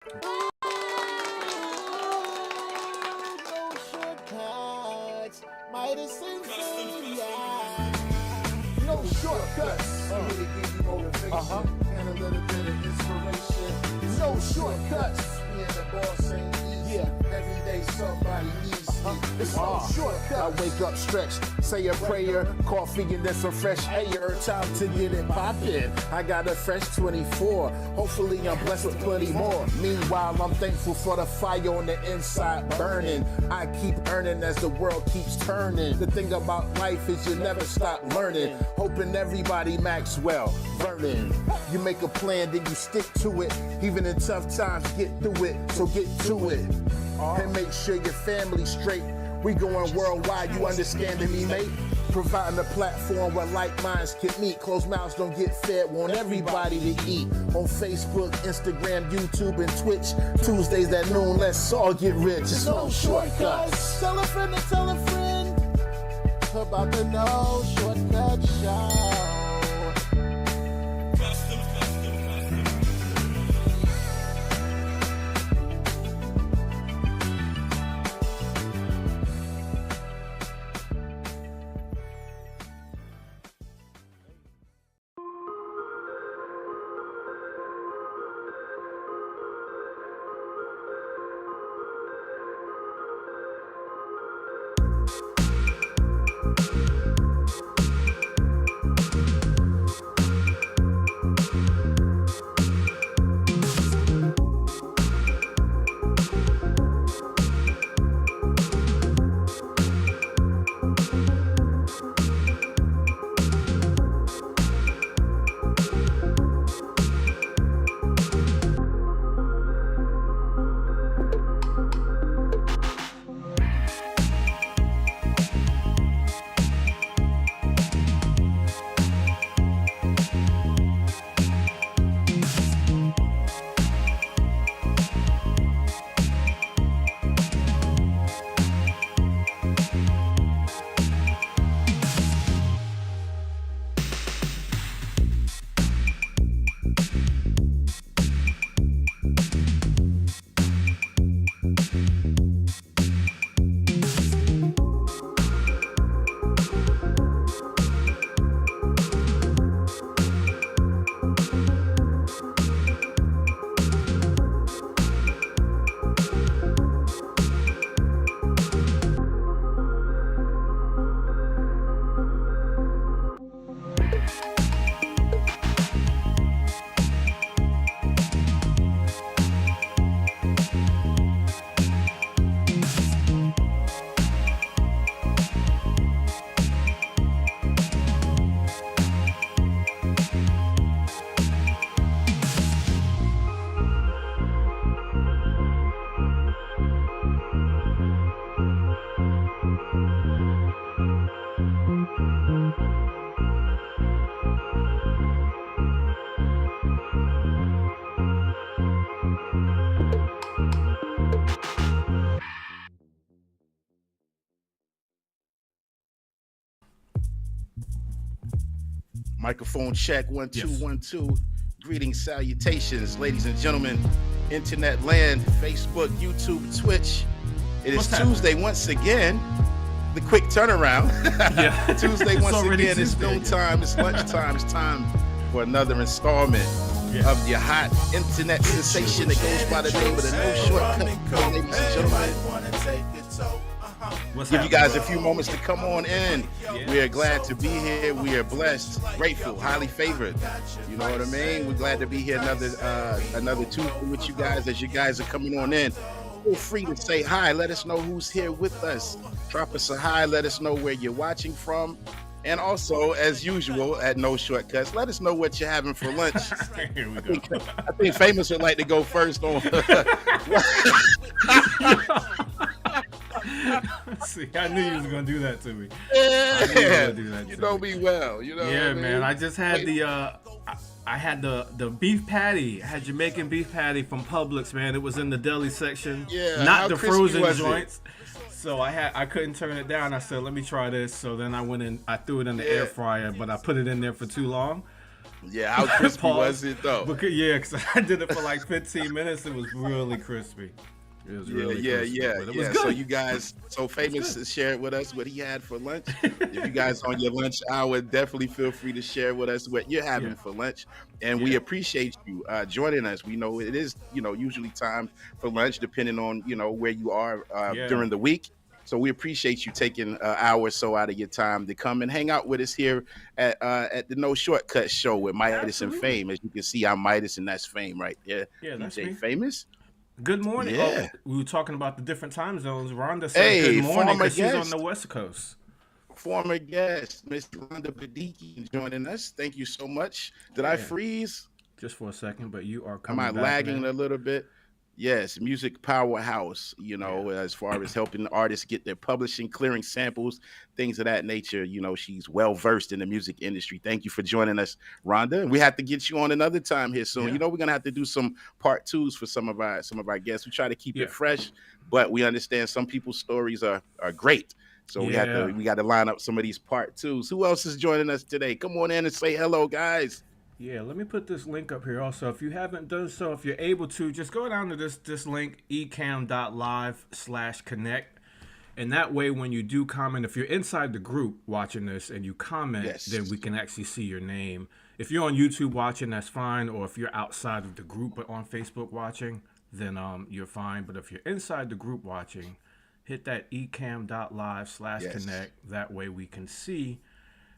No shortcuts. No shortcuts. Here to give you motivation and a little bit of inspiration. No shortcuts. Me and the boss ain't easy. Every day somebody needs me. It's no shortcuts. I wake up stretched, say a prayer, coffee and then some fresh air. Time to get it poppin'. I got a fresh 24. Hopefully I'm blessed with plenty more. Meanwhile, I'm thankful for the fire on the inside burning. I keep earning as the world keeps turning. The thing about life is you never stop learning. Hoping everybody Maxwell, Vernon. You make a plan, then you stick to it. Even in tough times, get through it. So get to it. And make sure your family's straight. We going worldwide, you understanding me, mate? Providing a platform where like minds can meet. Closed mouths don't get fed, want everybody to eat. On Facebook, Instagram, YouTube, and Twitch. Tuesdays at noon, let's all get rich. It's no shortcuts. Tell a friend to tell a friend about the No Shortcut Show. Microphone check, 1 2 1 2. Greetings, salutations, ladies and gentlemen, internet land, Facebook, YouTube, Twitch. It is Tuesday once again. The quick turnaround. Yeah. Tuesday once again. Tuesday, it's noon time. It's lunchtime. It's time for another installment of your hot internet sensation that goes by the name of the No Shortcut. Ladies and gentlemen, give you guys a few moments to come on in. We are glad to be here. We are blessed, grateful, highly favored. You know what I mean? We're glad to be here another Tuesday with you guys as you guys are coming on in. Feel free to say hi. Let us know who's here with us. Drop us a hi. Let us know where you're watching from. And also, as usual, at No Shortcuts, let us know what you're having for lunch. Here we go. I think Famous would like to go first on. See, I knew you was gonna do that to me. Yeah, you know me well. You know. Yeah, what I mean? man. I just had I had the beef patty. I had Jamaican beef patty from Publix, man. It was in the deli section. Yeah. Not the frozen joints. So I couldn't turn it down. I said, let me try this. So then I went in, I threw it in the air fryer, but I put it in there for too long. Yeah, how crispy was Pause. it though? Because yeah, because I did it for like 15 minutes. It was really crispy. It was Yeah, really yeah, crispy, yeah, but it was yeah. So good. you guys, so It was Famous good. shared with us what he had for lunch. If you guys on your lunch hour, definitely feel free to share with us what you're Yeah, having for lunch, and we yeah, appreciate you joining us. We know it is, usually time for lunch, depending on where you are yeah, during the week. So we appreciate you taking an hour or so out of your time to come and hang out with us here at the No Shortcut Show with Midas and absolutely. Fame. As you can see, I'm Midas, and that's Fame right there, Yeah, that's DJ me. Famous. Good morning. Oh, Yeah. we were talking about the different time zones. Rhonda says good Hey, morning former because she's on the guest, West Coast. former guest, Miss Londa Badiki joining us. Thank you so much. Did I Yeah, freeze? just for a second, but you are Am I coming back lagging now. a little bit? Yes, music powerhouse, Yeah, as far as helping artists get their publishing, clearing samples, things of that nature. She's well versed in the music industry. Thank you for joining us, Rhonda. And we have to get you on another time here soon. yeah, We're gonna have to do some part twos for some of our guests. We try to keep it yeah, fresh, but we understand some people's stories are great. So yeah. we got to line up some of these part twos. Who else is joining us today? Come on in and say hello, guys. Yeah, let me put this link up here also. If you haven't done so, if you're able to, just go down to this link, ecam.live/connect. And that way, when you do comment, if you're inside the group watching this and you comment, then Yes. we can actually see your name. If you're on YouTube watching, that's fine. Or if you're outside of the group but on Facebook watching, then you're fine. But if you're inside the group watching, hit that Yes. ecam.live/connect. That way we can see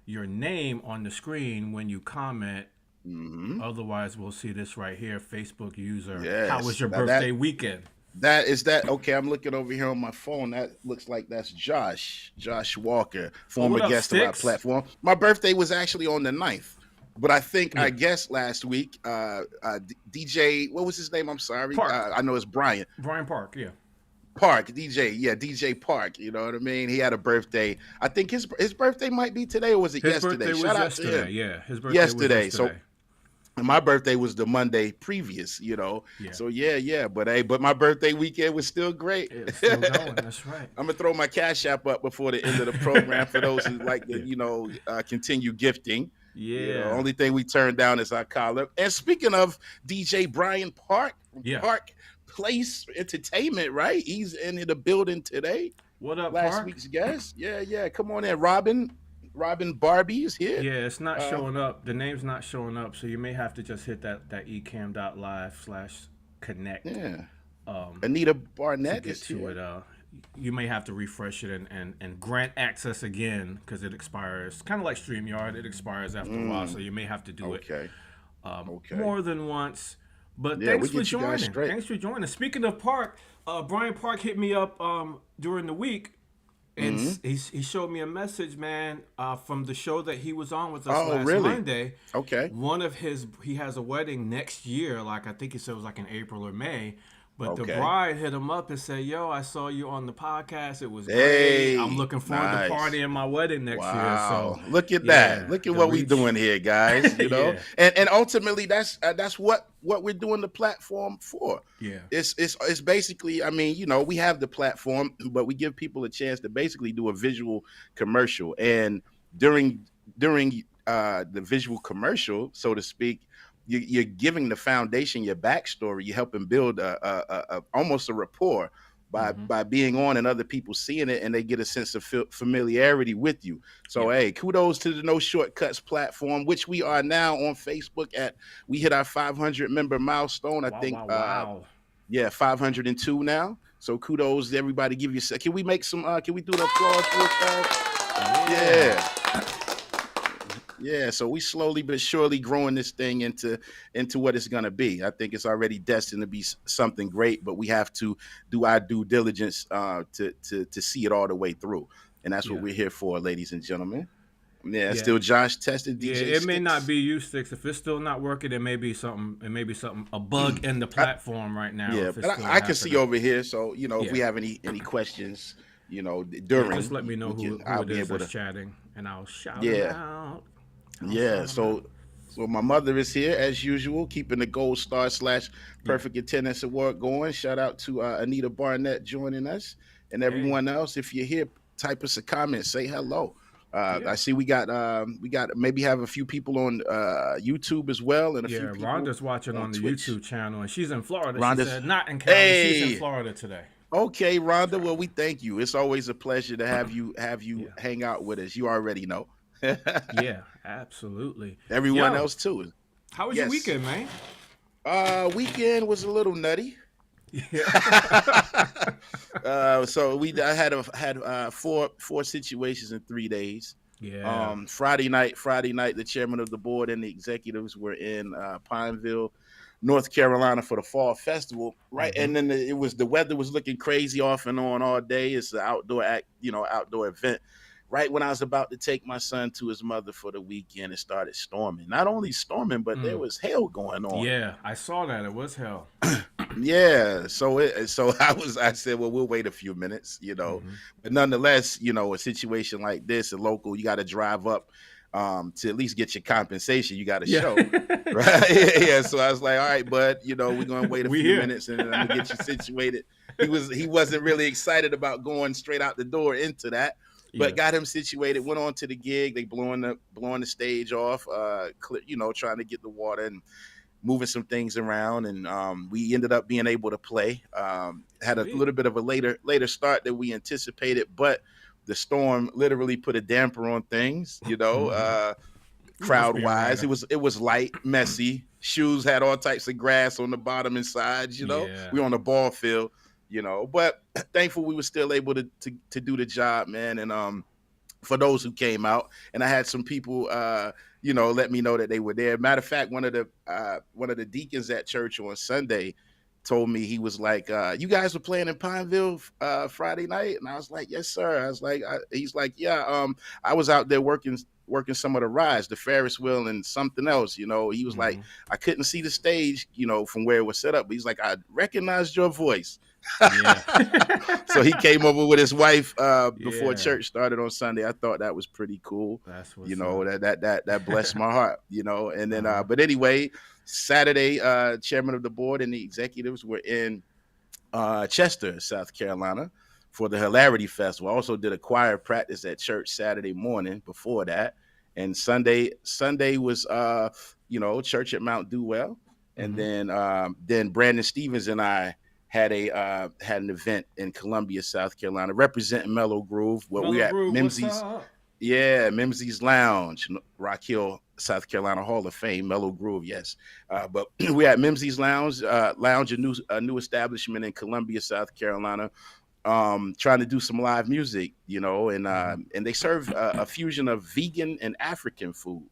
your name on the screen when you comment. Hmm. Otherwise, we'll see this right here. Facebook user, how was Yes. your Now that birthday weekend? that is that. Okay, I'm looking over here on my phone. That looks like that's Josh Walker, Oh, former what up, guest of our Sticks? platform. My birthday was actually on the 9th, but I Yeah, guessed last week. DJ, what was his name? I'm sorry. Park. I know it's Brian Brian Park, yeah. Park. DJ, yeah, DJ Park. You know what I mean? He had a birthday. I think his birthday might be today, or was it His yesterday? birthday Shout was out to yesterday. him. Yeah, his birthday was Yesterday. So yesterday. and my birthday was the Monday previous. Yeah, So yeah. But hey, but my birthday weekend was still great. it's still going. That's right. I'm gonna throw my cash app up before the end of the program for those who like to, Yeah, continue gifting. yeah, Only thing we turn down is our collar. And speaking of DJ Brian Park, yeah. Park Place Entertainment, right? He's in the building today. What up, Last Park? week's guest. Yeah. Come on in, Robin Barbie is here. Yeah, it's not Uh, showing up. The name's not showing up, so you may have to just hit that ecam.live/connect yeah. um, Anita to Barnett get is to here. it. You may have to refresh it and grant access again because it expires. Kind of like StreamYard, it expires after a while, so you may have to do it Okay. Okay. more than once. But Yeah, we thanks for get you guys joining. straight. Thanks for joining. Speaking of Park, Brian Park hit me up during the week, and Hmm. he showed me a message, man, from the show that he was on with us Oh, last really? Monday. Okay. He has a wedding next year, like I think he said it was like in April or May. But the Okay. bride hit him up and said, "Yo, I saw you on the podcast. It was great. I'm Hey, looking forward to nice. partying my wedding next year." So, Wow. Look at that. yeah, Look at the what we reach. doing here, guys. Yeah, And ultimately that's what we're doing the platform for. yeah, It's basically, I mean, we have the platform, but we give people a chance to basically do a visual commercial. And during the visual commercial, so to speak, you're giving the foundation your backstory. You're helping build almost a rapport hmm, by being on and other people seeing it, and they get a sense of familiarity with you. So yeah. hey, kudos to the No Shortcuts platform, which we are now on Facebook at. We hit our 500 member milestone. I Wow, think wow, wow. yeah, 502 now. So kudos to everybody. Give you a sec. Can we make some? Can we do the applause real fast? Yeah. Yeah. Yeah, so we slowly but surely growing this thing into what it's gonna be. I think it's already destined to be something great, but we have to do our due diligence to see it all the way through, and that's what Yeah. we're here for, ladies and gentlemen. Yeah, Yeah. still Josh tested Yeah, DJ it may not Sticks. be you, Sticks. If it's still not working, it may be something. It may be something. A bug in the I, platform right now. yeah, If it's but still I can see happening. over here. So if Yeah. we have any questions, Yeah. Just let during me know we who can who I'll it be is able that's to. chatting, and I'll shout them Yeah, out. I'll yeah. shout them out. So my mother is here as usual, keeping the Gold Star / Yeah. Perfect Attendance Award going. Shout out to Anita Barnett joining us, and Hey. everyone else. If you're here, type us a comment, say hello. Yeah. I see we got maybe have a few people on YouTube as well, and a few Yeah, people Rhonda's watching on on the Twitch. YouTube channel, and she's in Florida. She Rhonda's, said not in Cali. She's in hey, Florida today. okay, Rhonda. Well, we thank you. It's always a pleasure to have you Yeah. hang out with us. You already know. Yeah, absolutely. Everyone Yo, else too. how was your Yes. weekend, man? Weekend was a little nutty. Yeah. So I had four situations in 3 days. Yeah. Friday night, the chairman of the board and the executives were in Pineville, North Carolina for the fall festival, right? Mm-hmm. And then the weather was looking crazy off and on all day. It's an outdoor outdoor event. Right when I was about to take my son to his mother for the weekend, it started storming. Not only storming, but there Mm. was hail going on. Yeah, I saw that. It was hell. Yeah, so I said, well, we'll wait a few minutes, Mm-hmm. but nonetheless, a situation like this, a local, you got to drive up to at least get your compensation. You got to Yeah. show, right? Yeah. So I was like, all right, bud, we're gonna wait a We few here. minutes and then I'm gonna get you situated. He wasn't really excited about going straight out the door into that, Yeah. but got him situated. Went on to the gig. They blowing the stage off, trying to get the water and moving some things around, and we ended up being able to play. Had a Sweet. little bit of a later start than we anticipated, but the storm literally put a damper on things. Mhm. You must Crowd be wise, Atlanta. it was light, messy. Shoes had all types of grass on the bottom and sides. Yeah. We on the ball field. But thankful we were still able to do the job, man. And for those who came out, and I had some people let me know that they were there. Matter of fact, one of the deacons at church on Sunday told me, he was like, you guys were playing in Pineville Friday night, and I was like, yes sir. I was like, he's like, yeah, I was out there working some of the rides, the Ferris wheel and something else. He was like, Mhm. I couldn't see the stage from where it was set up, but he's like, I recognized your voice. Yeah. So he came over with his wife before Yeah. church started on Sunday. I thought that was pretty cool. That's what's up. That blessed my heart. And then Uh-huh. but anyway, Saturday, chairman of the board and the executives were in Chester, South Carolina for the Hilarity Festival. I also did a choir practice at church Saturday morning before that. And Sunday was church at Mount Dewell. And Mhm. then Brandon Stevens and I had an event in Columbia, South Carolina, representing Mellow Groove. Well, we Mellow at Groove, what's Mimsey's, up? yeah, Mimsey's Lounge, Rock Hill, South Carolina Hall of Fame, Mellow Groove, yes. But we're at Mimsey's Lounge, a new establishment in Columbia, South Carolina, trying to do some live music, Mhm. and they serve a fusion of vegan and African food.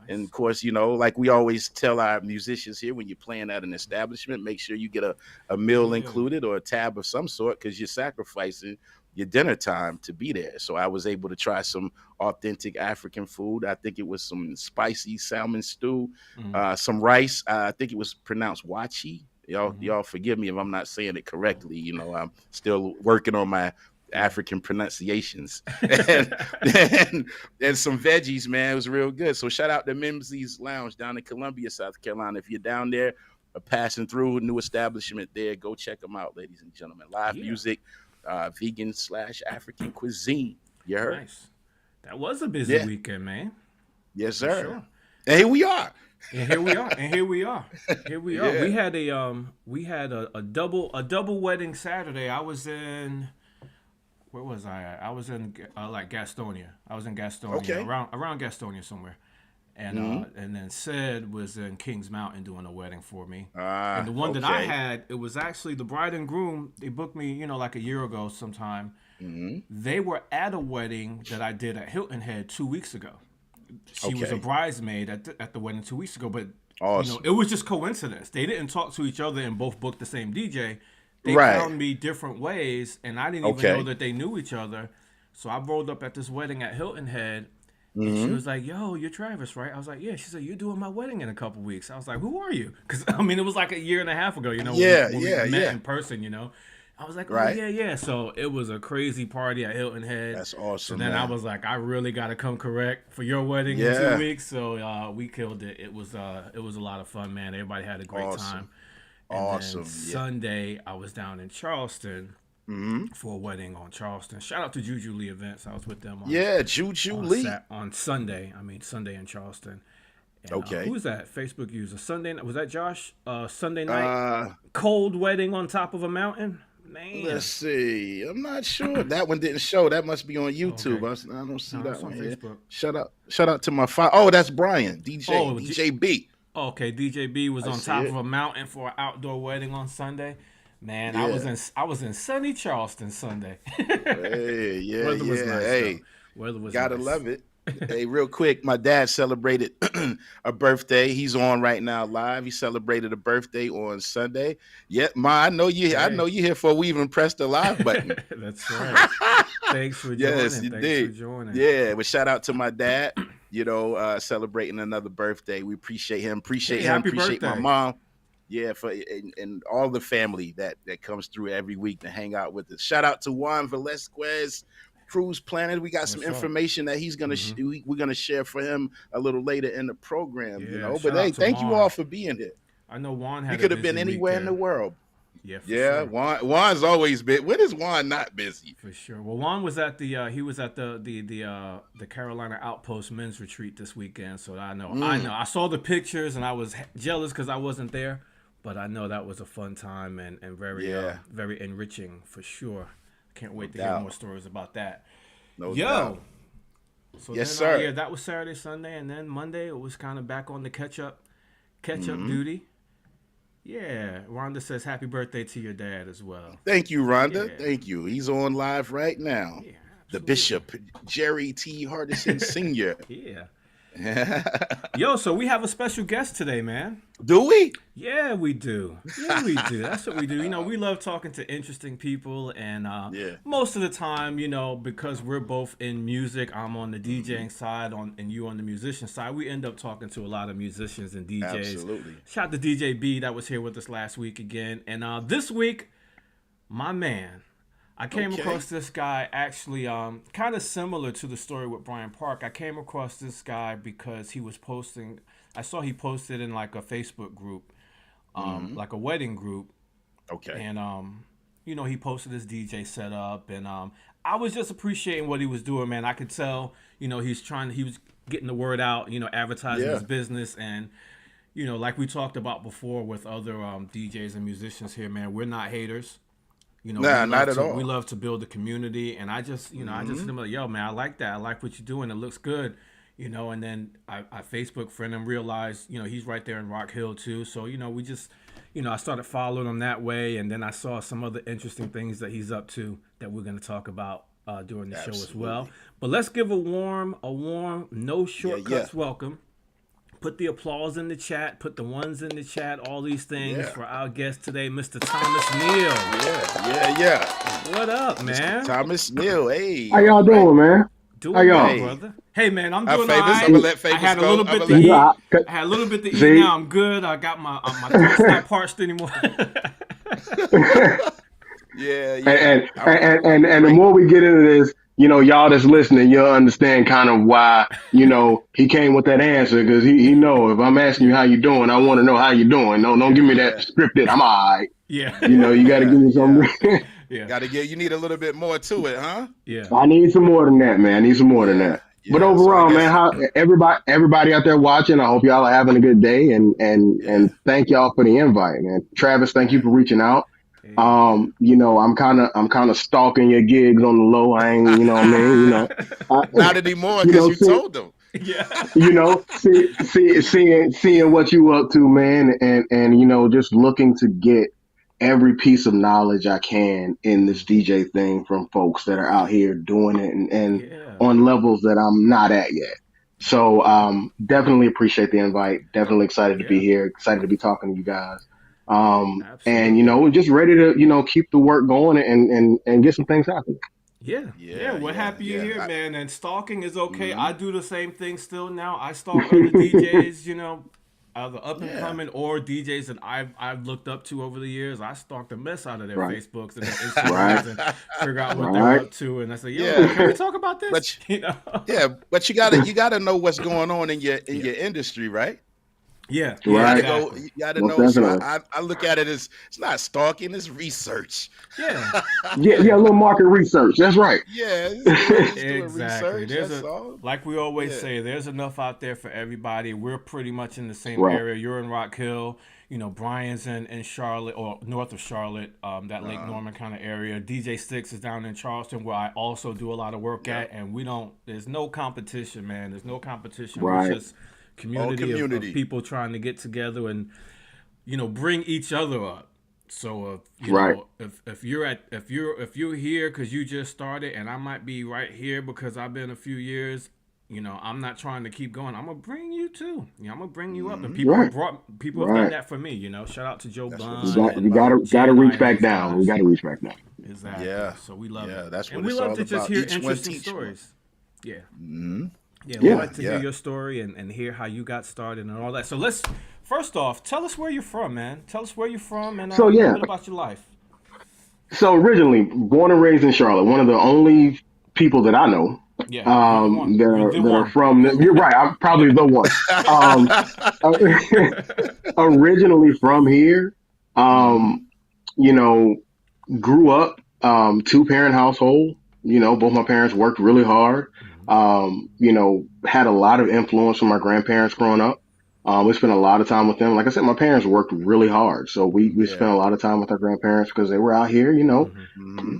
And Nice. of course, like we always tell our musicians here, when you're playing at an establishment, make sure you get a meal Yeah. included or a tab of some sort, because you're sacrificing your dinner time to be there. So I was able to try some authentic African food. I think it was some spicy salmon stew, Mhm. some rice. I think it was pronounced wachi. Mhm. Y'all forgive me if I'm not saying it correctly. I'm still working on my Yeah. African pronunciations. and, and and some veggies, man. It was real good. So shout out to Mimsey's Lounge down in Columbia, South Carolina. If you're down there or passing through a new establishment there, go check them out, ladies and gentlemen. Live Yeah. music, vegan/African cuisine. You heard? Nice. That was a busy Yeah. weekend, man. Yes, For sir. sure. And here we are. And here we are. And here we are. Here we are. Yeah. We had a double wedding Saturday. I was in, where was I at? I was in like Gastonia. I was in Gastonia, Okay. around Gastonia somewhere. And then Sid was in Kings Mountain doing a wedding for me. And the one that I Okay. had, it was actually the bride and groom. They booked me, like a year ago sometime. Hmm. They were at a wedding that I did at Hilton Head 2 weeks ago. She was a Okay. bridesmaid at the wedding 2 weeks ago, but Awesome. it was just coincidence. They didn't talk to each other and both booked the same DJ. They Right. found me different ways, and I didn't even Okay. know that they knew each other. So I rolled up at this wedding at Hilton Head, and she Hmm. was like, "Yo, you're Travis, right?" I was like, "Yeah." She said, "You're doing my wedding in a couple weeks." I was like, "Who are you?" Because I mean, it was like a year and a half ago, Yeah, when yeah, we met yeah. in person. I was like, "Oh Right. yeah, yeah." So it was a crazy party at Hilton Head. That's So awesome, then I man. was like, I really got to come correct for your wedding in Yeah. 2 weeks. So we killed it. It was a lot of fun, man. Everybody had a great time. Awesome. And then Awesome. Yeah. Sunday, I was down in Charleston for a wedding on Charleston. Shout out to Juju Lee Events. I was with them on Yeah, Juju Lee. on Sunday. I mean Sunday in Charleston. And, Okay. who's that Facebook user? Sunday night, was that Josh? Sunday night Uh, cold wedding on top of a mountain. Man, let's see. I'm not sure. That one didn't show. That must be on YouTube. Okay. I don't see No, that it's on one here. Facebook. Shout out to my Oh, that's Brian. Oh, DJ B. Okay, DJ B was on see top it. of a mountain for an outdoor wedding on Sunday. Man, Yeah. I was in sunny Charleston Sunday. Hey, yeah, Weather was yeah. nice. Hey, Though. Weather was gotta nice. love it. Hey, real quick, my dad celebrated a birthday. He's on right now live. He celebrated a birthday on Sunday. Yeah, Ma, I know you. I Hey. know you here before we even pressed the live button. That's right. Thanks for joining. Yes, you Thanks did. for joining. Yeah, but shout out to my dad. Celebrating another birthday. We appreciate him. Appreciate Hey, him. happy Appreciate my birthday. mom. Yeah, and all the family that comes through every week to hang out with us. Shout out to Juan Velasquez, Cruise Planet. We got some What's up? information that he's gonna we're gonna share for him a little later in the program. Yeah, But shout hey, out to thank you Juan. all for being here. I know Juan had We a could have been busy anywhere in the weekend. world. Yeah, for Yeah, sure. Juan's always been. When is Juan not busy? For sure. Well, Juan was at the the Carolina Outpost men's retreat this weekend, so I know. I saw the pictures and I was jealous because I wasn't there, but I know that was a fun time and very Yeah. very enriching for sure. Can't wait to hear doubt. more stories about that. No Yo. doubt. So Yes, then, sir. yeah, that was Saturday, Sunday, and then Monday it was kind of back on the catch up duty. Yeah, Rhonda says happy birthday to your dad as well. Thank you, Rhonda. Yeah. Thank you. He's on live right now. Yeah, The absolutely. Bishop, Jerry T. Hardison Sr. Yeah. Yo, so we have a special guest today, man. Do we? Yeah, we do. Yeah, we do. That's what we do. We love talking to interesting people, and Yeah. most of the time, because we're both in music, I'm on the DJing side, and you on the musician side, we end up talking to a lot of musicians and DJs. Absolutely. Shout out to DJ B that was here with us last week again, and this week, my man. I came Okay. across this guy actually kind of similar to the story with Brian Park. I came across this guy because he was posting. I saw he posted in like a Facebook group, like a wedding group, Okay. and he posted his DJ setup, and I was just appreciating what he was doing, man. I could tell, he was getting the word out, advertising Yeah. his business, and like we talked about before with other DJs and musicians here, man, we're not haters. Nah, not at all. We love to build a community, and I just, I just hit him like, yo, man, I like that. I like what you're doing. It looks good, And then I Facebook friend him, realized, he's right there in Rock Hill too. So, we just, I started following him that way, and then I saw some other interesting things that he's up to that we're going to talk about during the show as well. But let's give a warm, no shortcuts welcome. Put the applause in the chat. Put the ones in the chat. All these things for our guest today, Mr. Thomas Neal. Yeah. What up, man? Thomas Neal. Hey. How y'all doing, man? Doing How y'all? well, brother. Hey, man, I'm doing all Famous. right. I'm gonna let I Famous had a go. little I'm bit gonna to eat. let- I had a little bit to eat. See? Now I'm good. I got my throat's not parched anymore. Yeah. And the more we get into this, y'all that's listening, you'll understand kind of why, he came with that answer, because he know if I'm asking you how you doing, I want to know how you doing. Don't give me that scripted. I'm all right. Yeah. You got to give me some. Yeah. You need a little bit more to it, huh? Yeah. I need some more than that, man. I need some more than that. But Yeah, overall, so I man, guess- how everybody out there watching, I hope y'all are having a good day, and thank y'all for the invite, man. Travis, thank you for reaching out. I'm kind of stalking your gigs on the low. I ain't, you know what I mean? Not anymore because you told them. Yeah. Seeing what you up to, man, and just looking to get every piece of knowledge I can in this DJ thing from folks that are out here doing it and on levels that I'm not at yet. So definitely appreciate the invite. Definitely excited to be here. Excited to be talking to you guys. And just ready to keep the work going and get some things happening. Yeah. We're happy you're here, man. And stalking is okay. I do the same thing still now. I stalk other DJs, either up and coming or DJs that I've looked up to over the years. I stalk the mess out of their Facebooks and their Instagrams and figure out what they're up to. And I say, can we talk about this? But you gotta know what's going on in your industry, right? Yeah, You yeah, gotta Right. go. exactly. You gotta Most know. So definitely. I look at it as it's not stalking. It's research. Yeah, Yeah, yeah. yeah, a little market research. That's right. Yeah, just doing Exactly. research. There's That's a all. like we always Yeah. say, there's enough out there for everybody. We're pretty much in the same Right. area. You're in Rock Hill. Brian's in Charlotte or north of Charlotte, that Lake Uh, Norman kind of area. DJ Sticks is down in Charleston, where I also do a lot of work yep. at. And there's no competition, man. There's no competition. We're Right. just All community of community. people trying to get together and bring each other up. So Right. if you're here because you just started, and I might be right here because I've been a few years, I'm not trying to keep going. I'm gonna bring you too. I'm gonna bring you up, and Right. people have done Right. that for me. Shout out to Joe That's what You it's Bun got all and you gotta about. Jay gotta and I reach and back those down. We guys. gotta reach back down. Exactly. Yeah. So we love Yeah. it, That's and what we it's love all to just about. hear Each one interesting teach one. stories. Yeah. Mm-hmm. Yeah, we Yeah. like to hear Yeah. your story and hear how you got started and all that. So first off, tell us where you're from, man. Tell us where you're from and So a little yeah. bit about your life. So originally born and raised in Charlotte, one of the only people that I know Yeah, you're the one. that You're are the that are one. from. You're right. I'm probably the one. Um, originally from here. Mm-hmm. Um, you know, grew up two parent household. Both my parents worked really hard. Had a lot of influence from my grandparents growing up. We spent a lot of time with them. Like I said, my parents worked really hard, so we Yeah. spent a lot of time with our grandparents because they were out here. Hmm. Mm-hmm.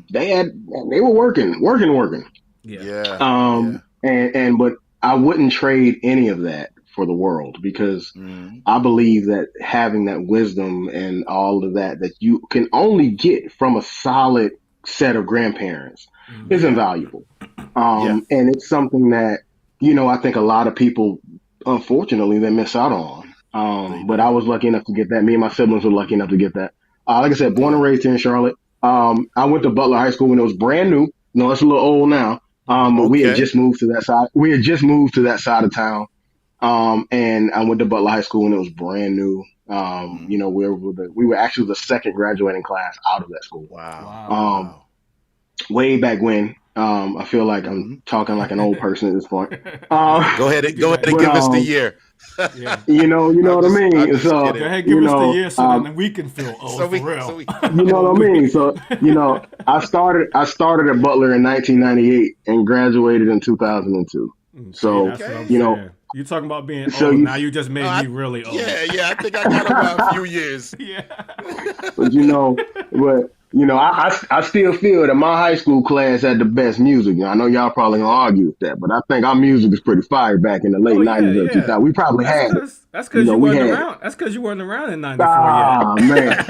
They were working. Yeah. Yeah. Yeah. But I wouldn't trade any of that for the world because Mm-hmm. I believe that having that wisdom and all of that you can only get from a solid set of grandparents is Hmm. Yeah. invaluable. Yeah. And it's something that, I think a lot of people, unfortunately, they miss out on. They But I do. was lucky enough to get that. Me and my siblings were lucky enough to get that. Like I said, born and Yeah. raised here in Charlotte. I went to Butler High School when it was brand new. No, it's a little old now. Hmm. But we had Okay. just moved to that side. We had just moved to that side of town. And I went to Butler High School when it was brand new. Mm-hmm. We were actually the second graduating class out of that school. Wow. Wow. Um, Wow. way back when. I feel like I'm Mm-hmm. talking like an old person at this point. Go ahead. We And, do go ahead that. and But give us the year. Yeah. you know what I I'm mean. just So Go kidding. ahead, give us the year so um, then we can feel old So for we. real. So we. you know what I mean. So I started at Butler in 1998 and graduated in 2002. See, So that's what I'm Okay. you know, saying. You talking about being so old? you Now you just Oh, made me really old. yeah. I think I got about a few years. Yeah. but I still feel that my high school class had the best music. I know y'all probably gonna argue with that, but I think our music was pretty fire back in the late Oh yeah, '90s, early yeah. 2000s. We probably That's had it. cause that's cause you We wasn't had it. around. That's cause you wasn't around in '94 yet. Ah, man.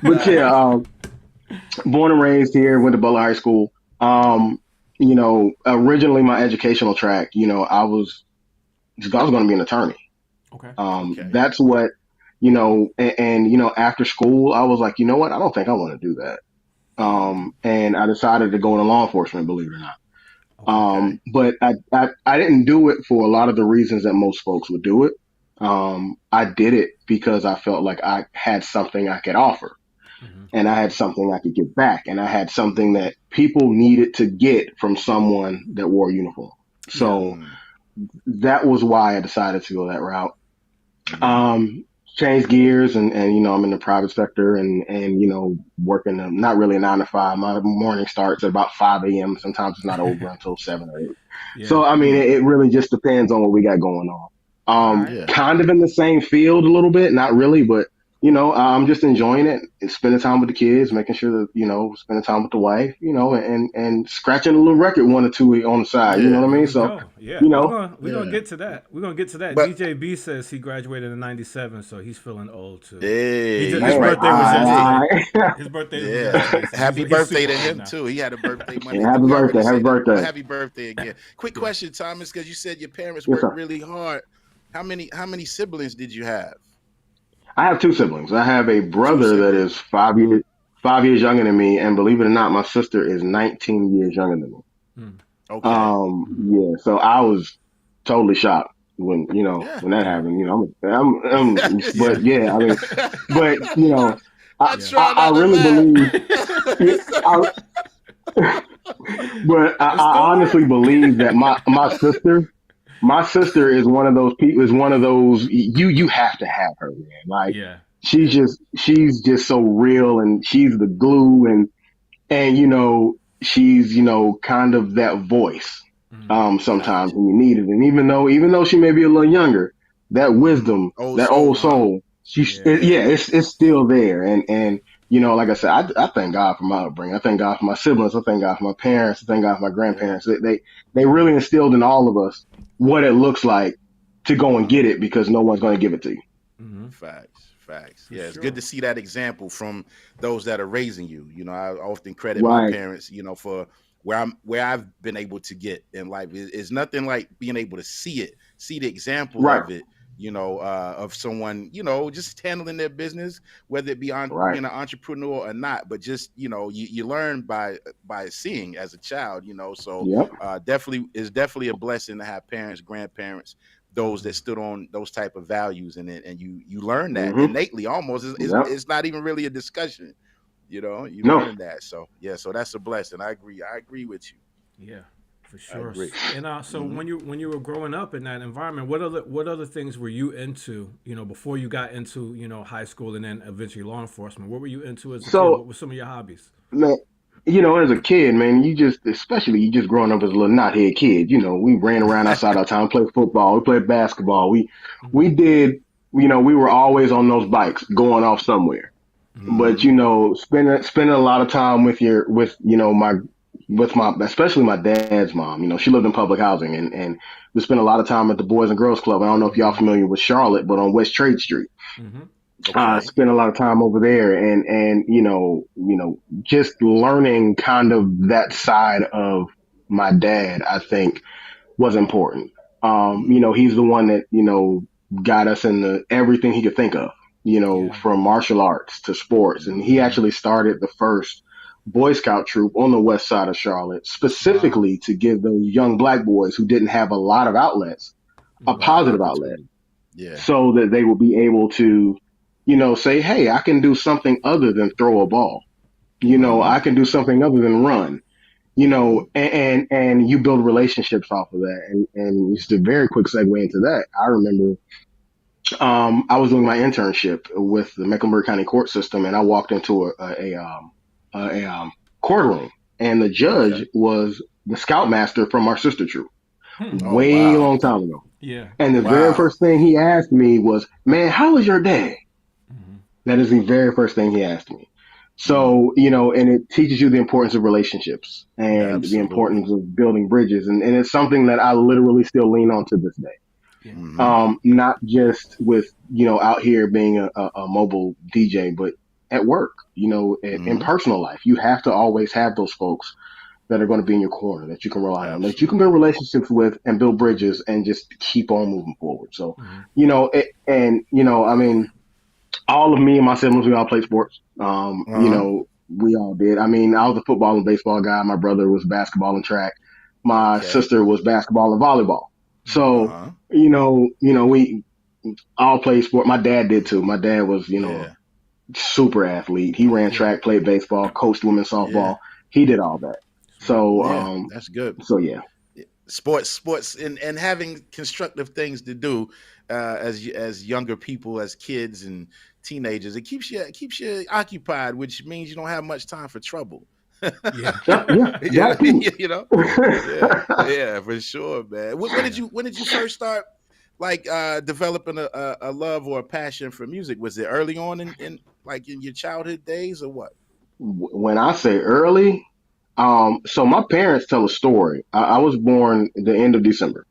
But yeah, born and raised here, went to Butler High School. Originally my educational track, I was going to be an attorney. Okay. Okay. That's what, after school, I was like, you know what? I don't think I want to do that. And I decided to go into law enforcement, believe it or not. Okay. Okay. But I didn't do it for a lot of the reasons that most folks would do it. I did it because I felt like I had something I could offer Hmm. and I had something I could give back and I had something that people needed to get from someone that wore a uniform. Yeah. So that was why I decided to go that route. Mm-hmm. Changed gears and I'm in the private sector and working not really a 9 to 5. My morning starts at about 5 a.m. Sometimes it's not over until 7 or 8. Yeah. So I mean it really just depends on what we got going on. All right. Yeah. Kind of in the same field a little bit, not really, but I'm just enjoying it and spending time with the kids, making sure that, spending time with the wife, and scratching a little record one or two on the side, you know what I There mean? we So, go. Yeah. you We're know, gonna we're gonna Yeah. get to that. We're gonna get to that. But DJ B says he graduated in '97, so he's feeling old too. hey, His he's man, right birthday was behind me. yesterday. His birthday was Yeah. yesterday. So Happy he's birthday super to old him now. too. He had a birthday Monday. yeah, Did happy we already birthday, happy say that? Oh, birthday. happy birthday again. Quick Yeah. question, Thomas, because you said your parents Yes, worked sir. really hard. How many siblings did you have? I have two siblings. I have a Two brother that siblings. is 5 years younger than me, and believe it or not, my sister is 19 years younger than me. Hmm. Okay. Yeah, so I was totally shocked when Yeah. when that Yeah. happened. Yeah. But yeah, I mean, but I Yeah. try I not to really laugh. believe. Yeah, but I It still honestly works. believe that my sister My sister is one of those people. Is one of those you have to have her, man. Like Yeah. she's just so real, and she's the glue, and she's kind of that voice. Sometimes Gotcha. when you need it, and even though she may be a little younger, that wisdom, Old that old soul, huh? soul, Yeah. Yeah. it's still there, and like I said, I thank God for my upbringing. I thank God for my siblings. I thank God for my parents. I thank God for my Yeah. grandparents. They really instilled in all of us what it looks like to go and get it, because no one's going to give it to you. Mm-hmm. Facts, facts. For Yeah, it's good sure. to see that example from those that are raising you. I often credit my Right, parents, for where I've been able to get in life. It's nothing like being able to see the example right, of it. Of someone, just handling their business, whether it be on right. being an entrepreneur or not. But just you learn by seeing as a child. So Yep. definitely it's definitely a blessing to have parents, grandparents, those Mm-hmm. that stood on those type of values, and you learn that Hmm. innately almost. Yep. It's not even really a discussion. You No. learn that. So yeah, so that's a blessing. I agree with you. Yeah, for I sure. agree. And so Hmm. when you were growing up in that environment, what other things were you into? Before you got into high school and then eventually law enforcement. What were you into as a kid? So, What were some of your hobbies? man, as a kid, man, especially you just growing up as a little knothead kid, we ran around outside our town, played football, we played basketball, we Mm-hmm. did, we were always on those bikes going off somewhere. But Hmm. spending a lot of time with my especially my dad's mom. She lived in public housing, and we spent a lot of time at the Boys and Girls Club. I don't know if y'all Mm-hmm. familiar with Charlotte, but on West Trade Street. Mm-hmm. Okay. Spent a lot of time over there, and just learning kind of that side of my dad, I think was important. Hmm. He's the one that got us into everything he could think of, Yeah. from martial arts to sports, and he Mm-hmm. actually started the first Boy Scout troop on the west side of Charlotte, Wow. specifically to give those young black boys who didn't have a lot of outlets a Mm-hmm. Right. positive outlet, Opportunity. Yeah. so that they will be able to, say, hey, I can do something other than throw a ball. Hmm. I can do something other than run. Hmm. And you build relationships off of that. And just a very quick segue into that. I remember I was doing my internship with the Mecklenburg County court system, and I walked into a courtroom, and the judge Okay. was the scoutmaster from our sister troop, Hmm. Oh way wow. long time ago. Yeah. And the very Wow. first thing he asked me was, "Man, how was your day?" Mm-hmm. That is the very first thing he asked me. Mm. So, and it teaches you the importance of relationships and the Absolutely. importance of building bridges. And it's something that I literally still lean on to this day. Yeah. Hmm. Not just with, out here being a mobile DJ, but at work, in Hmm. personal life. You have to always have those folks that are going to be in your corner, that you can rely on, that you can build Absolutely. relationships with and build bridges and just keep on moving forward. So, Mm-hmm. I mean, all of me and my siblings, we all played sports. Uh-huh. We all did. I mean, I was a football and baseball guy. My brother was basketball and track. My Okay. sister was basketball and volleyball. Mm-hmm. So, Uh-huh. we all played sport. My dad did too. My dad was, Yeah. super athlete. He ran Yeah. track, played baseball, coached women's Yeah. softball. He did all that. Sweet. So, Yeah. That's good. yeah. Sports, and having constructive things to do as younger people, as kids and teenagers, it keeps you occupied, which means you don't have much time for trouble. Yeah. Yeah, yeah, you that too. you know yeah, yeah, for sure, man. When did Yeah. you first start, like, developing a love or a passion for music? Was it early on in like in your childhood days, or what? When I say early, so my parents tell a story. I was born the end of December.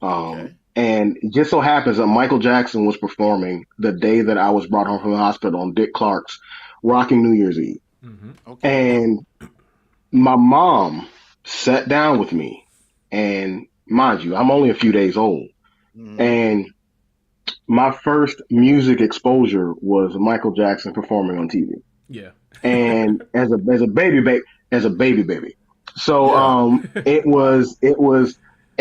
Okay. And it just so happens that Michael Jackson was performing the day that I was brought home from the hospital on Dick Clark's Rocking New Year's Eve. Mm-hmm. Okay. And my mom sat down with me, and mind you, I'm only a few days old. Hmm. And my first music exposure was Michael Jackson performing on TV. Yeah. And as a baby. So Yeah. Wow. it was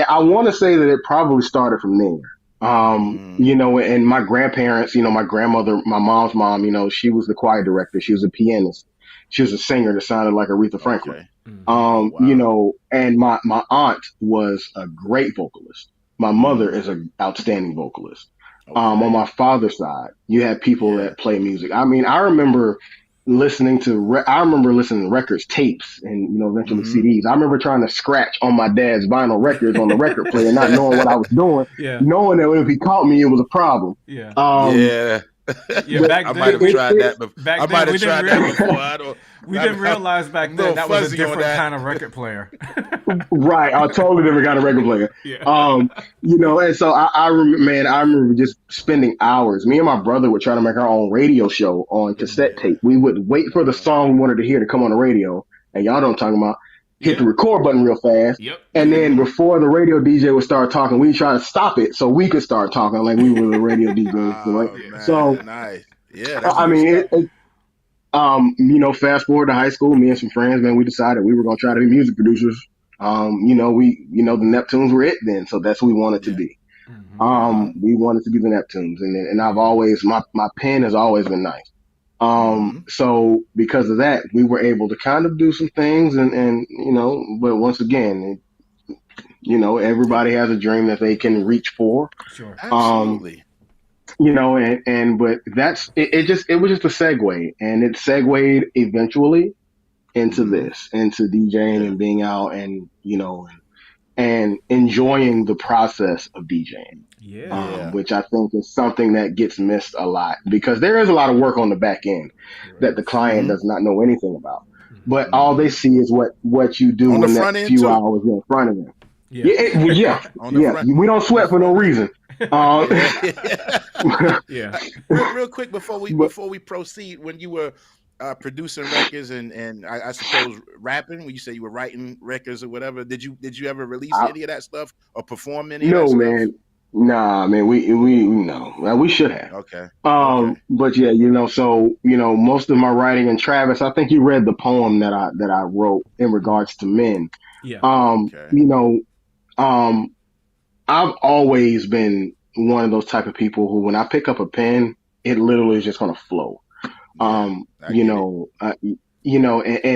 I want to say that it probably started from there. Mm. And my grandparents, my grandmother, my mom's mom, she was the choir director, she was a pianist, she was a singer that sounded like Aretha Franklin. Okay. Mm-hmm. Oh wow. And my aunt was a great vocalist. My mother is an outstanding vocalist. Okay. On my father's side, you have people that play music. I mean, I remember listening to records, tapes, and eventually CDs. I remember trying to scratch on my dad's vinyl records on the record player, not knowing what I was doing, knowing that if he caught me, it was a problem. Yeah. Back then, I might have tried that before. Back then, we didn't realize back then that was a different kind of record player. Right, a totally different kind of record player. And so I remember just spending hours. Me and my brother would try to make our own radio show on cassette tape. We would wait for the song we wanted to hear to come on the radio, and y'all know what I'm talking about. Hit the record button real fast, and then before the radio DJ would start talking, we try to stop it so we could start talking like we were the radio DJs. Right? Man, so nice. Fast forward to high school, me and some friends, man, we decided we were gonna try to be music producers. The Neptunes were it then, so that's what we wanted to be. We wanted to be the Neptunes, and I've always my pen has always been nice. So because of that, we were able to kind of do some things and but once again, everybody has a dream that they can reach for. Sure. Absolutely. But that's it was just a segue, and it segued eventually into this, into DJing and being out and and enjoying the process of DJing. Which I think is something that gets missed a lot because there is a lot of work on the back end that the client does not know anything about. But all they see is what you do in that few hours in front of them. We don't sweat for no reason. Real quick before we proceed, when you were producing records and I suppose rapping, when you say you were writing records or whatever, did you ever release any of that stuff or perform any of that stuff? No, man. Nah, man, we should have. Okay. But most of my writing, and Travis, I think you read the poem that I wrote in regards to men. I've always been one of those type of people who, when I pick up a pen, it literally is just going to flow. And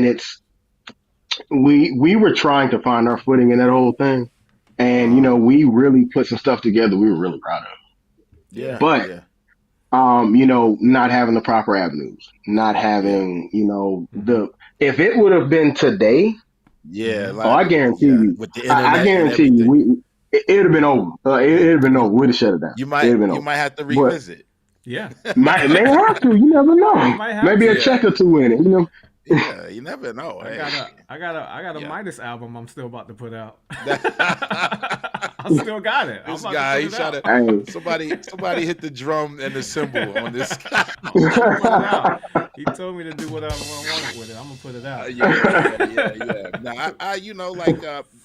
it's, we were trying to find our footing in that whole thing. And, we really put some stuff together we were really proud of. Not having the proper avenues, not having, if it would have been today, I guarantee you, with the internet, it would have been over. It would have been over. We'd have shut it down. You might have to revisit. May have to. You never know. Maybe a check or two in it. Yeah, you never know. I got a Midas album I'm still about to put out. I still got it. This guy, he's trying to. Somebody hit the drum and the cymbal on this guy. He told me to do whatever I wanted with it. I'm gonna put it out. Now,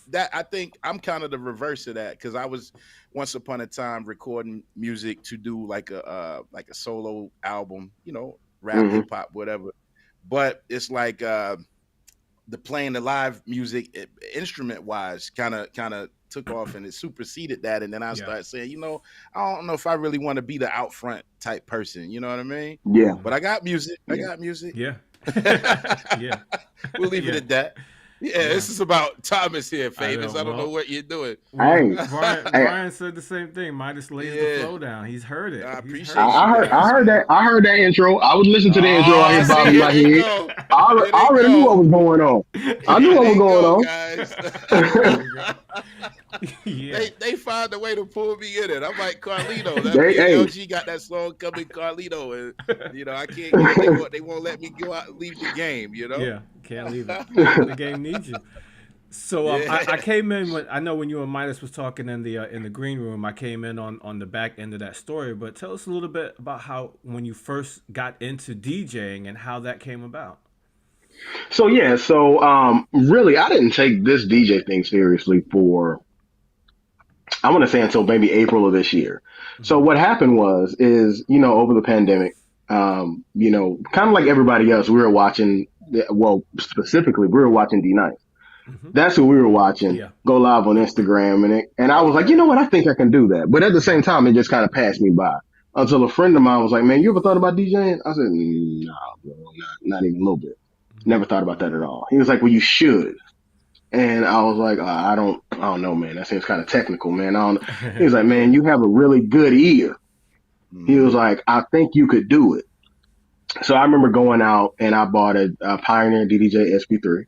that. I think I'm kind of the reverse of that because I was once upon a time recording music to do like a solo album, rap, hip hop, whatever. But it's like the playing the live music instrument wise kind of took off and it superseded that. And then I started saying, I don't know if I really want to be the out front type person. You know what I mean? Yeah. But I got music. Yeah. Yeah. We'll leave it at that. Yeah, this is about Thomas here, Famous. I don't know what you're doing. Brian said the same thing. Midas lays the flow down. He's heard it. I appreciate I heard that intro. I was listening to the intro. I hear Bobby my head. I already knew what was going on. I knew what was going on. Guys. They find a way to pull me in it. I'm like Carlito. LG got that song coming, Carlito, and I can't. They won't let me go out and leave the game. Yeah, can't leave it. The game needs you. So I came in when you and Midas was talking in the green room. I came in on the back end of that story. But tell us a little bit about how when you first got into DJing and how that came about. So really, I didn't take this DJ thing seriously for, I want to say, until maybe April of this year. So what happened is over the pandemic, kind of like everybody else, we were watching. Well, specifically, we were watching D-Nice. That's what we were watching. Go live on Instagram, and I was like, you know what? I think I can do that. But at the same time, it just kind of passed me by until a friend of mine was like, "Man, you ever thought about DJing?" I said, "Nah, bro, not even a little bit. Never thought about that at all." He was like, "Well, you should." And I was like, I don't know, man. That seems kind of technical, man. I don't. He was like, man, you have a really good ear. He was like, I think you could do it. So I remember going out and I bought a Pioneer DDJ SP3,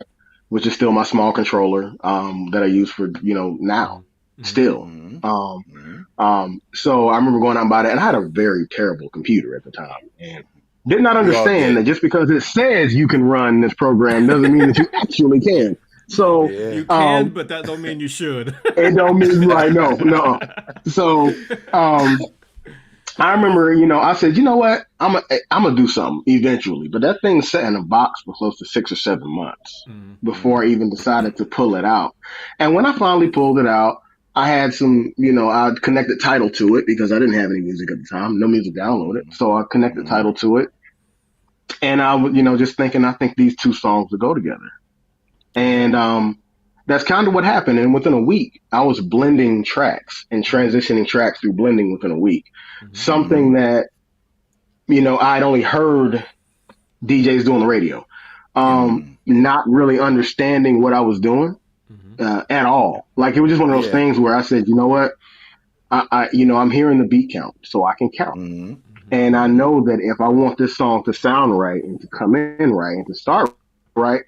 which is still my small controller that I use for now still. So I remember going out and buying it, and I had a very terrible computer at the time, and did not understand that just because it says you can run this program doesn't mean that you actually can. So you can, but that don't mean you should. It don't mean right. No. So I remember, I said, you know what, I'm gonna do something eventually. But that thing sat in a box for close to 6 or 7 months before I even decided to pull it out. And when I finally pulled it out, I had some, I connected Tidal to it because I didn't have any music at the time, no music downloaded. So I connected Tidal to it, and I was, just thinking, I think these two songs would go together. And that's kind of what happened. And within a week, I was blending tracks and transitioning tracks through blending within a week. Something that, I'd only heard DJs do on the radio, not really understanding what I was doing at all. Like, it was just one of those things where I said, you know what, I'm hearing the beat count, so I can count. And I know that if I want this song to sound right and to come in right and to start right,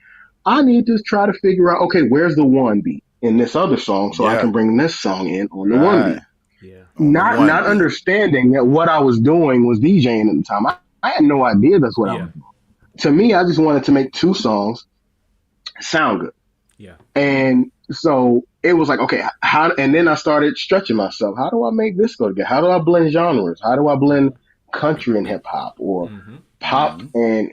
I need to try to figure out, okay, where's the one beat in this other song so I can bring this song in on the one beat. Not understanding that what I was doing was DJing at the time. I had no idea that's what I was doing. To me, I just wanted to make two songs sound good. Yeah. And so it was like, okay, and then I started stretching myself. How do I make this go together? How do I blend genres? How do I blend country and hip hop or pop and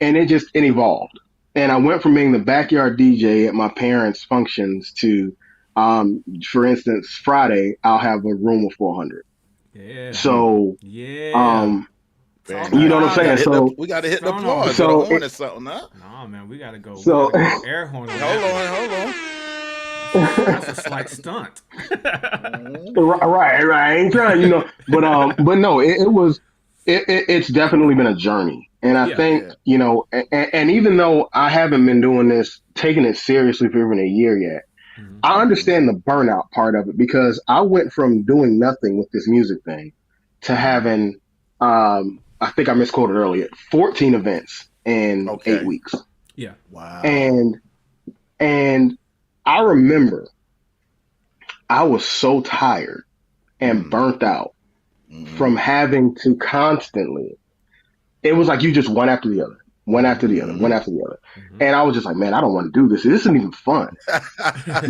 and it evolved. And I went from being the backyard DJ at my parents' functions to, for instance, Friday, I'll have a room of 400. Yeah. So, you know what I'm saying? So we got to hit the applause. So the horn or something, huh? No, man, we got to go. So, air horn. Hold on. That's a slight stunt. Right. I ain't trying, but no, it's definitely been a journey. And I think, and even though I haven't been doing this, taking it seriously for even a year yet, I understand the burnout part of it because I went from doing nothing with this music thing to having, I think I misquoted earlier, 14 events in 8 weeks. Yeah. Wow. And I remember I was so tired and burnt out from having to constantly, it was like you just one after the other. And I was just like, man, I don't want to do this. This isn't even fun. I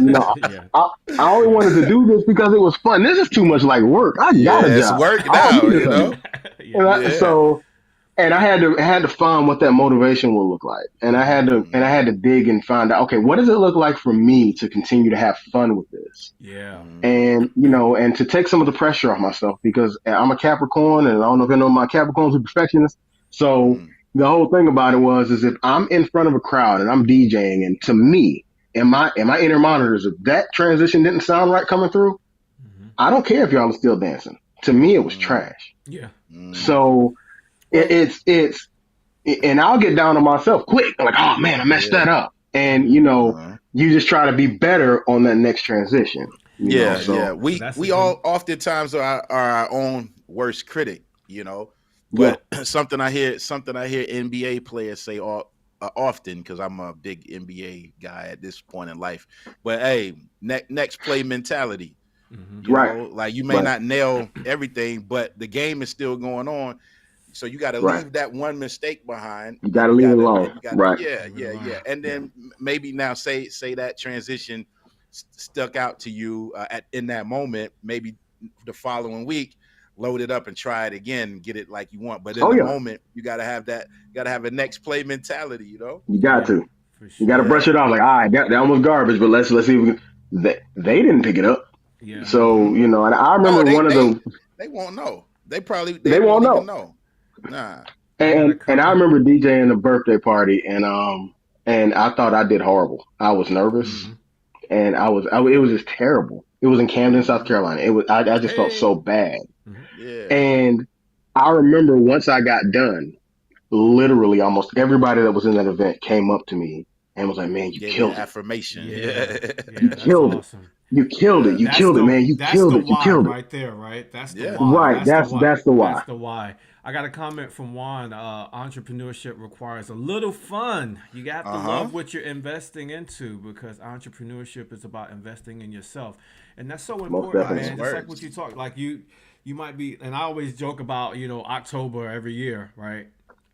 only wanted to do this because it was fun. This is too much like work. I got a job. It's work now, And I had to find what that motivation will look like. And I had to dig and find out, okay, what does it look like for me to continue to have fun with this? Yeah. And, and to take some of the pressure off myself because I'm a Capricorn and I don't know if you know my Capricorns are perfectionists. So the whole thing about it is if I'm in front of a crowd and I'm DJing, and to me, in my inner monitors, if that transition didn't sound right coming through, I don't care if y'all are still dancing. To me, it was trash. Yeah. So it's and I'll get down on myself quick. Like, oh man, I messed that up. And you just try to be better on that next transition. We all oftentimes are our own worst critic, But something I hear NBA players say often, because I'm a big NBA guy at this point in life. But hey, next play mentality. You know, like you may not nail everything, but the game is still going on. So you got to leave that one mistake behind. You got to leave it alone. Yeah. And then maybe now say that transition stuck out to you in that moment. Maybe the following week, load it up and try it again, get it like you want. But in the moment, you got to have that. You got to have a next play mentality. You got to. Sure. You got to brush it off. Like, all right, that one was garbage, but let's see if we can. They didn't pick it up. Yeah. So and I remember they won't know. They won't know. Nah. And I remember DJing a birthday party, and I thought I did horrible. I was nervous, and it was just terrible. It was in Camden, South Carolina. It was I just felt so bad. Yeah. And I remember once I got done, literally almost everybody that was in that event came up to me and was like, man, you Gave you killed it. affirmation. Yeah, You yeah, that's killed it. awesome. You killed it. Yeah. You killed it, man. You That's killed the it. You why killed it. right there, right? That's the Yeah. why. Right. That's the why. That's the why. That's the why. I got a comment from Juan. Entrepreneurship requires a little fun. You have to love what you're investing into, because entrepreneurship is about investing in yourself, and that's so Most important, definitely. man. Just like what you talk, like you might be, and I always joke about October every year, right?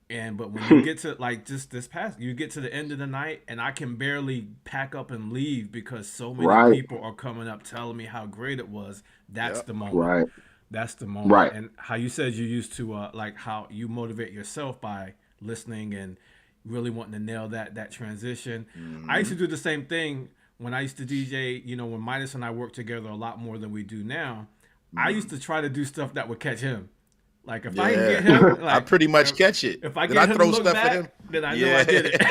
But when you get to like just this past, you get to the end of the night, and I can barely pack up and leave because so many Right. people are coming up telling me how great it was. That's Yep. the moment. Right. That's the moment. Right. And how you said you used to like how you motivate yourself by listening and really wanting to nail that transition. I used to do the same thing when I used to DJ. When Midas and I worked together a lot more than we do now. I used to try to do stuff that would catch him. Like if I can get him, like, I pretty much catch it. If I then get I him throw to look stuff back, at him, then I know I did it.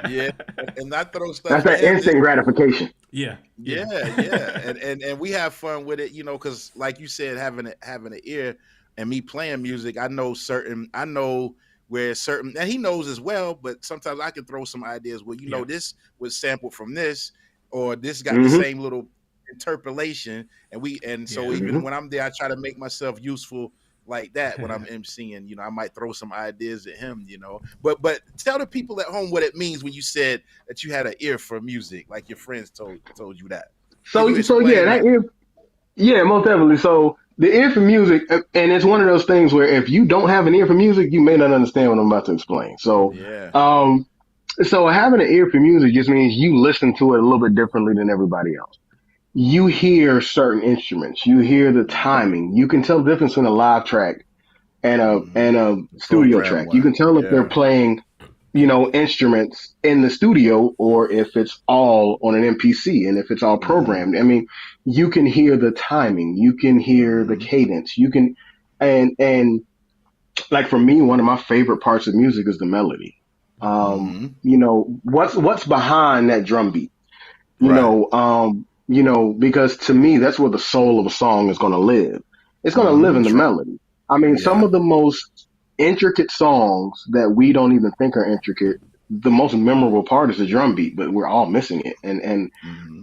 yeah, and I throw stuff. That's at that him. instant gratification. Yeah. And we have fun with it, because like you said, having an ear and me playing music, I know where certain, and he knows as well. But sometimes I can throw some ideas where this was sampled from this, or this got the same little interpolation, and so even when I'm there, I try to make myself useful like that when I'm emceeing. I might throw some ideas at him, But tell the people at home what it means when you said that you had an ear for music, like your friends told you that. So yeah, that ear, yeah, most definitely. So the ear for music, and it's one of those things where if you don't have an ear for music, you may not understand what I'm about to explain. So, so having an ear for music just means you listen to it a little bit differently than everybody else. You hear certain instruments, you hear the timing, you can tell the difference in a live track and a studio track. You can tell if they're playing, instruments in the studio or if it's all on an MPC and if it's all programmed. I mean, you can hear the timing, you can hear the cadence, you can, and like for me, one of my favorite parts of music is the melody. What's behind that drum beat, because to me, that's where the soul of a song is going to live. It's going to live in the melody. I mean, some of the most intricate songs that we don't even think are intricate, the most memorable part is the drum beat, but we're all missing it. And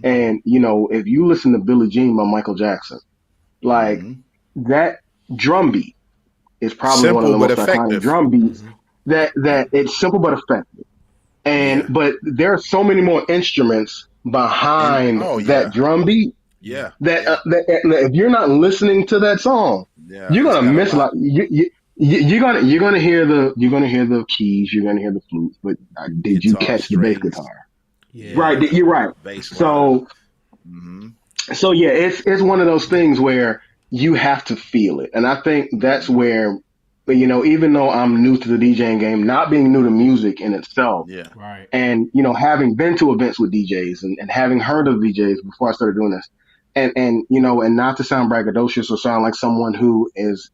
if you listen to Billie Jean by Michael Jackson, like that drum beat is probably one of the most iconic drum beats that it's simple but effective. But there are so many more instruments behind that drum beat. That if you're not listening to that song, you're gonna miss a lot. You're gonna hear the keys, you're gonna hear the flutes, but did you catch the bass guitar? Right, you're right. So yeah, it's one of those things where you have to feel it, and I think that's where, even though I'm new to the DJing game, not being new to music in itself, and having been to events with DJs and having heard of DJs before I started doing this. And not to sound braggadocious or sound like someone who is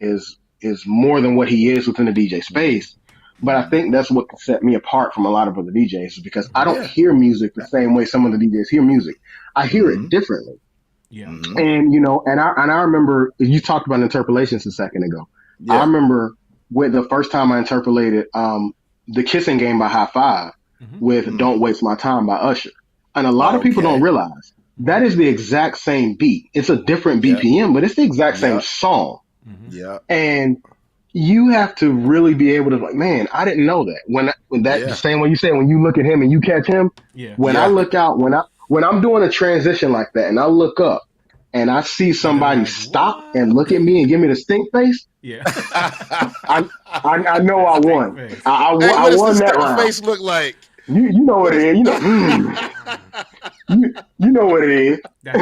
more than what he is within the DJ space, but I think that's what set me apart from a lot of other DJs, is because I don't hear music the same way some of the DJs hear music. I hear it differently. And and I remember you talked about interpolations a second ago. I remember with the first time I interpolated the Kissing Game by High Five with Don't Waste My Time by Usher. And a lot of people don't realize that is the exact same beat. It's a different BPM, but it's the exact same song. And you have to really be able to, like, man, I didn't know that. When the same way you said, when you look at him and you catch him, when I look out, when I'm doing a transition like that and I look up and I see somebody stop and look at me and give me the stink face, I know I won. I won that round. What does the face look like? You know what it is. You know what it is. That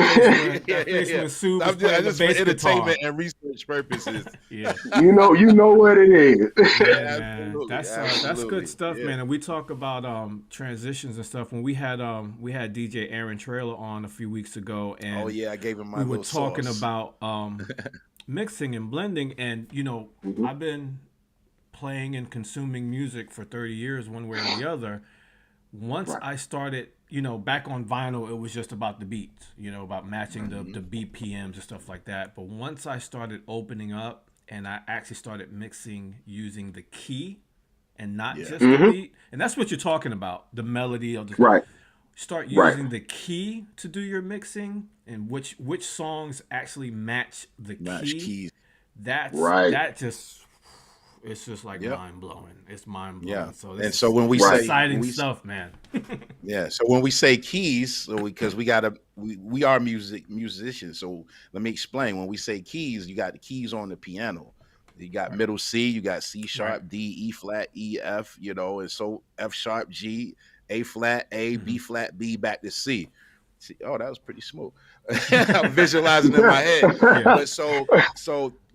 face when Sue was playing the bass for entertainment guitar. and research purposes. You know what it is. Man. That's good stuff, man. And we talk about transitions and stuff. When we had DJ Aaron Trailer on a few weeks ago, and I gave him my we were talking sauce. about mixing and blending, and I've been playing and consuming music for 30 years, one way or the other. Once I started, back on vinyl, it was just about the beats, about matching the BPMs and stuff like that. But once I started opening up and I actually started mixing using the key and not Yeah. just the beat. And that's what you're talking about, the melody of the Right. start using the key to do your mixing and which songs actually match the key. Keys. That just it's just like mind blowing. It's mind blowing. Yeah. So And so when we it's say exciting stuff, man. yeah, so when we say keys, so because we are musicians, so let me explain. When we say keys, you got the keys on the piano. You got middle C, you got C sharp, D, E flat, E, F, and so F sharp, G, A flat, A, B flat, B, back to C. See, oh, that was pretty smooth. I'm visualizing in my head. But so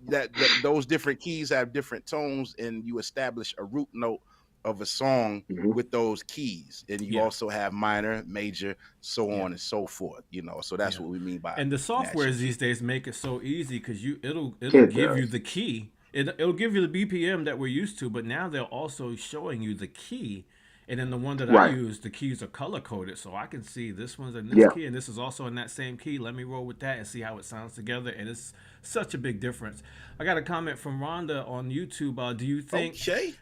that those different keys have different tones, and you establish a root note of a song with those keys, and you also have minor, major, so on and so forth. So that's what we mean by. And the softwares these days make it so easy because it'll give you the key. It'll give you the BPM that we're used to, but now they're also showing you the key. And then the one that I use, the keys are color coded, so I can see this one's in this key, and this is also in that same key. Let me roll with that and see how it sounds together. And it's such a big difference. I got a comment from Rhonda on YouTube. Do you think? Okay.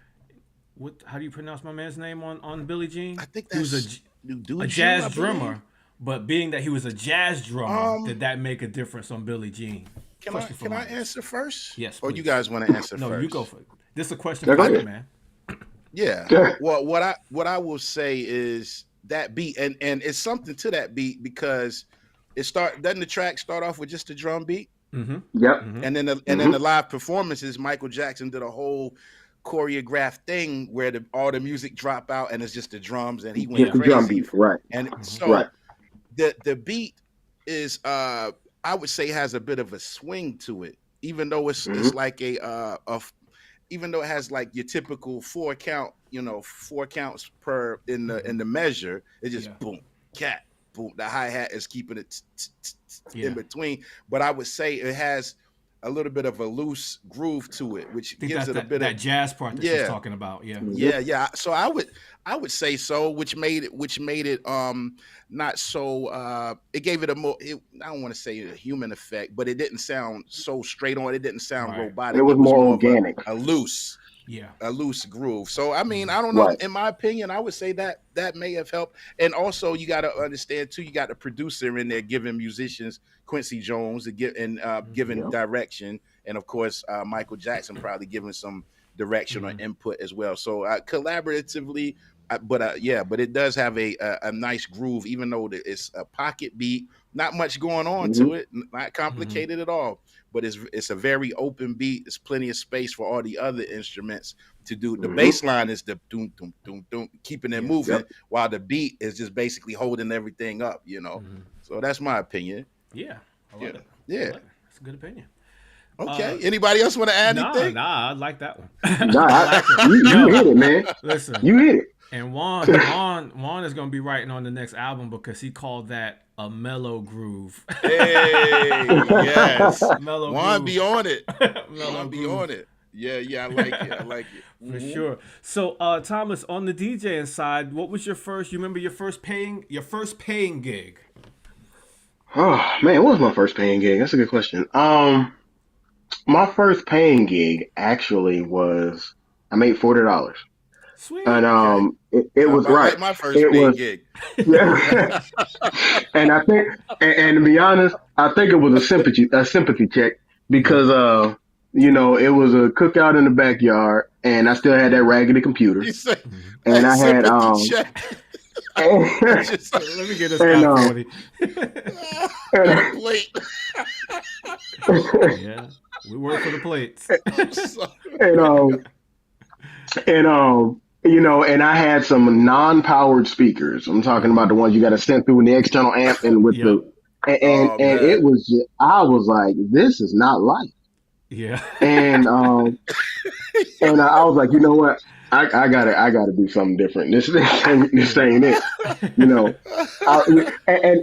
How do you pronounce my man's name on Billie Jean? I think he was a jazz drummer, but being that he was a jazz drummer, did that make a difference on Billie Jean? Can I answer first? Yes. Or please. you guys want to answer first? No, you go for it. This is a question for you, man. Yeah. Well, what I will say is that beat, and it's something to that beat because doesn't the track start off with just a drum beat? Yep. And then the live performances, Michael Jackson did a whole choreographed thing where all the music drop out and it's just the drums, and he went crazy. Drum beat, right? And so the beat is I would say has a bit of a swing to it, even though it's like even though it has like your typical 4 count, 4 counts per in the measure, it just boom, cat, boom. The hi-hat is keeping it in between, but I would say it has a little bit of a loose groove to it, which gives it a bit of that jazz part that she's talking about. Yeah. So I would say so, which made it not so it gave it a more I don't want to say a human effect, but it didn't sound so straight on. It didn't sound robotic. It was more organic, a loose groove. So I mean, I don't know. In my opinion, I would say that may have helped. And also, you got to understand too. You got the producer in there giving musicians Quincy Jones giving direction, and of course Michael Jackson probably giving some direction or input as well. So collaboratively, but it does have a nice groove, even though it's a pocket beat. Not much going on to it, not complicated at all. But it's a very open beat. There's plenty of space for all the other instruments to do. The bass line is the doom, doom, doom, doom, keeping it moving, while the beat is just basically holding everything up, So that's my opinion. Yeah. I like it. Yeah. That's a good opinion. Okay. Anybody else want to add anything? Nah, I like that one. You hit it, man. Listen. You hit it. And Juan is going to be writing on the next album because he called that a mellow groove. Hey, yes. Mellow Juan groove. be on it. Mellow be groove. on it. Yeah, I like it. For sure. So, Thomas, on the DJing side, what was you remember your first paying gig? Oh man, what was my first paying gig? That's a good question. My first paying gig actually was I made $40. Sweet. And it was like my first paying gig. Yeah. And I think, and to be honest, I think it was a sympathy check because it was a cookout in the backyard, and I still had that raggedy computer. And I had check. Let me get this guy 40. Plate. Yeah, we work for the plates. And I had some non-powered speakers. I'm talking about the ones you got to send through the external amp and with it was just, I was like, this is not life. Yeah. And and I was like, you know what? I gotta do something different. This ain't it. And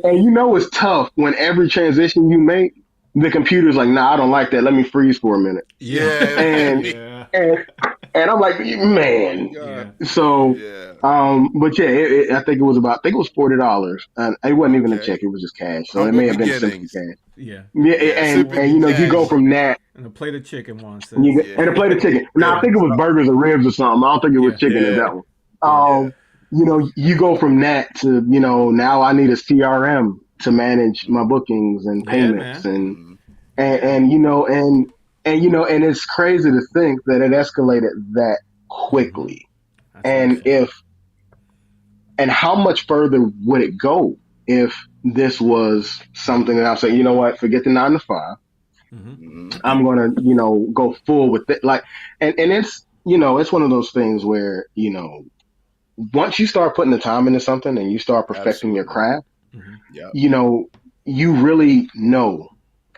it's tough when every transition you make, the computer's like, nah, I don't like that. Let me freeze for a minute. Yeah. And I'm like, man. Yeah. So But yeah, I think it was $40, and it wasn't even a Okay. check; it was just cash. So it Humble may have been simply beginnings. cash. Yeah. Yeah, Yeah, and Sympathy you know, you go Cash. from that, And a plate of chicken, one says. and Yeah. a plate of chicken. Now I think it was burgers or ribs or something. I don't think it was Yeah. chicken in Yeah. that one. Yeah. Yeah. You know, you go from that to, you know, now I need a CRM to manage my bookings and Yeah, payments man. Mm-hmm. Yeah. and you know and you know, and it's crazy to think that it escalated that Mm-hmm. quickly. That's And awesome. if and how much further would it go if this was something that I'll say, you know what, forget the 9 to 5. Mm-hmm. Mm-hmm. I'm gonna, you know, go full with it. Like, and it's, you know, it's one of those things where, you know, once you start putting the time into something and you start perfecting your Absolutely. craft, Mm-hmm. Yep. you know, you really know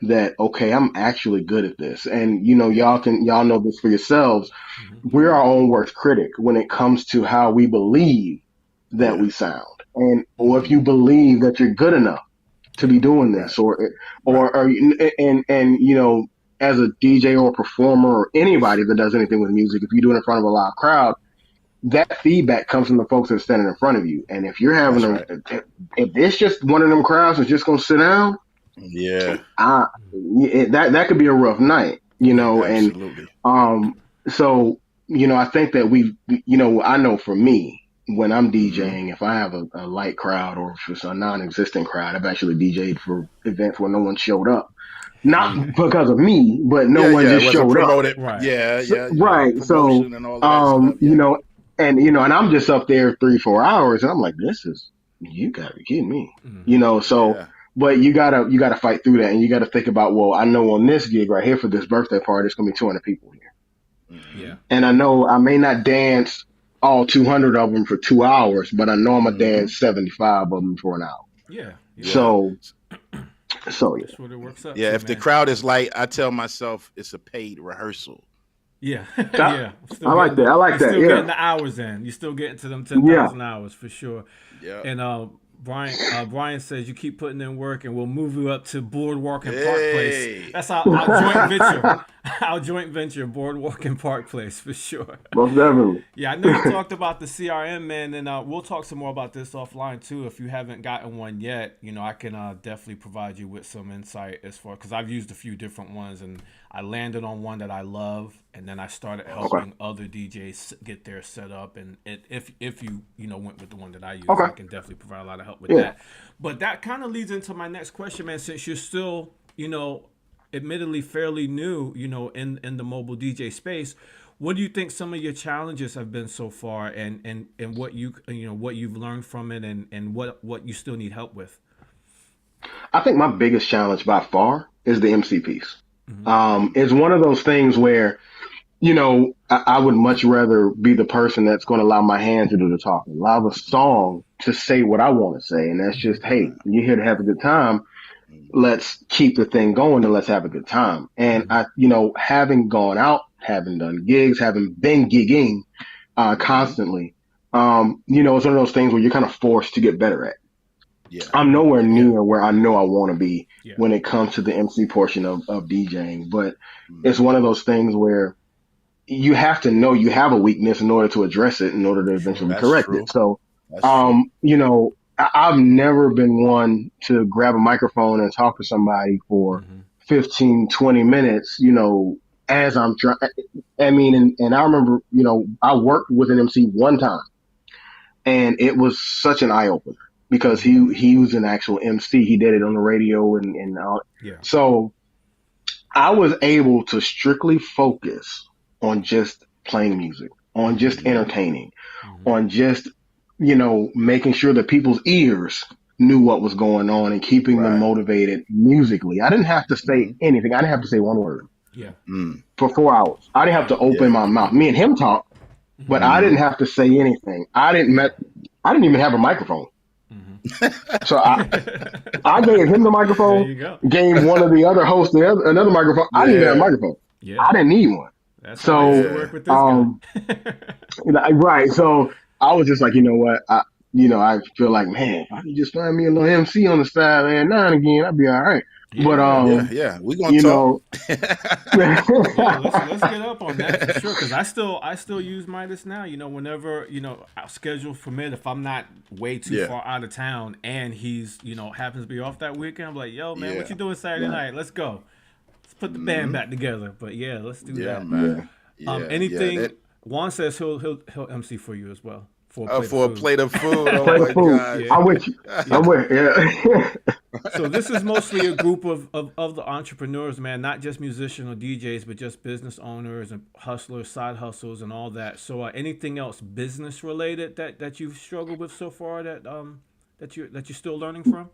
that, okay, I'm actually good at this. And, you know, Yeah. y'all know this for yourselves. Mm-hmm. We're our own worst critic when it comes to how we believe that Yeah. we sound. And, or if Mm-hmm. you believe that you're good enough to be Yeah. doing Right. this Right. or and you know, as a DJ or a performer or anybody that does anything with music, if you do it in front of a live crowd, that feedback comes from the folks that are standing in front of you. And if you're having That's right. if it's just one of them crowds that's just going to sit down, Yeah. I, that could be a rough night, you Yeah. know. And Absolutely. um, so you know, I think that you know, I know for me when I'm Mm-hmm. DJing, if I have a light crowd or if it's a non-existent crowd, I've actually DJed for events where no one showed up, not Mm. because of me, but no Yeah. one Yeah. It just was a showed up. promoted. Right. Yeah. So, Yeah. You know, right. So, promotion and all of that stuff. you Yeah. know, and I'm just up there 3-4 hours and I'm like, you gotta be kidding me. You Mm-hmm. know, so, Yeah. but you gotta fight through that and you gotta think about, well, I know on this gig right here for this birthday party, there's gonna be 200 people here. Mm-hmm. Yeah. And I know I may not dance all 200 of them for 2 hours, but I know I'm gonna Mm-hmm. dance 75 of them for an hour. Yeah. Yeah. Yeah. So, so That's what it works up Yeah. to, If the man. crowd is light, I tell myself it's a paid rehearsal. Yeah. yeah, Yeah. I like that. I like You're that. still getting Yeah. the hours in. You're still getting to them Yeah. 10,000 hours for sure. Yeah. And Brian says you keep putting in work, and we'll move you up to Boardwalk and Park Place. Hey. That's our joint venture. Our joint venture, Boardwalk and Park Place for sure. Most definitely. Yeah, I know you talked about the CRM, man, and we'll talk some more about this offline too. If you haven't gotten one yet, you know, I can definitely provide you with some insight as far, because I've used a few different ones, and I landed on one that I love, and then I started Okay. helping other DJs get theirs set up. And if you know went with the one that I use, Okay. I can definitely provide a lot of help with Yeah. that. But that kind of leads into my next question, man. Since you're still, you know, admittedly fairly new, you know, in the mobile DJ space, what do you think some of your challenges have been so far, and what you know what you've learned from it, and what you still need help with? I think my biggest challenge by far is the MC piece. Mm-hmm. It's one of those things where, you know, I would much rather be the person that's going to allow my hand to do the talking, allow the song to say what I want to say. And that's just, hey, you're here to have a good time. Let's keep the thing going and let's have a good time. And Mm-hmm. I, you know, having gone out, having done gigs, having been gigging, constantly, you know, it's one of those things where you're kind of forced to get better at. Yeah. I'm nowhere Yeah. near where I know I want to be Yeah. when it comes to the MC portion of DJing, but Mhm. it's one of those things where you have to know you have a weakness in order to address it in order to Sure. eventually That's correct true. it. So, That's true. you know, I've never been one to grab a microphone and talk to somebody for Mm-hmm. 15, 20 minutes, you know, as I'm trying. I mean, and I remember, you know, I worked with an MC one time and it was such an eye opener because he was an actual MC. He did it on the radio and all. Yeah. So I was able to strictly focus on just playing music, on just Mhm. entertaining, Mm-hmm. on just, you know, making sure that people's ears knew what was going on and keeping them Right. motivated musically. I didn't have to say Mhm. anything. I didn't have to say one word Yeah. Mm. for 4 hours. I didn't have to open Yeah. my mouth. Me and him talk, but I didn't Mhm. have to say anything. I didn't even have a microphone. Mm-hmm. So I gave him the There microphone, you go. gave one of the other hosts another microphone. I didn't even have a Yeah. microphone. Yeah. I didn't need one. That's how I used to So, work with this guy. right. So I was just like, you know what? I feel like, man, if I could just find me a little MC on the side, man, now and again, I'd be all right. But Yeah. Yeah. We're gonna you talk. know, Yeah, let's get up on that for sure. Because I still use Midas now. Whenever our schedule permit, if I'm not way too Yeah. far out of town and he's happens to be off that weekend, I'm like, yo man, what Yeah. you doing Saturday night? Let's go. Let's put the band back together. But yeah, let's do Yeah, that. man. Yeah. Anything That Juan says he'll MC for you as well for a plate of for a food. plate of food. Oh play the my food. gosh. Yeah. I'm with you. Yeah. I'm with yeah. So this is mostly a group of the entrepreneurs, man, not just musicians or DJs, but just business owners and hustlers, side hustles, and all that. So anything else business related that you've struggled with so far that you're still learning from?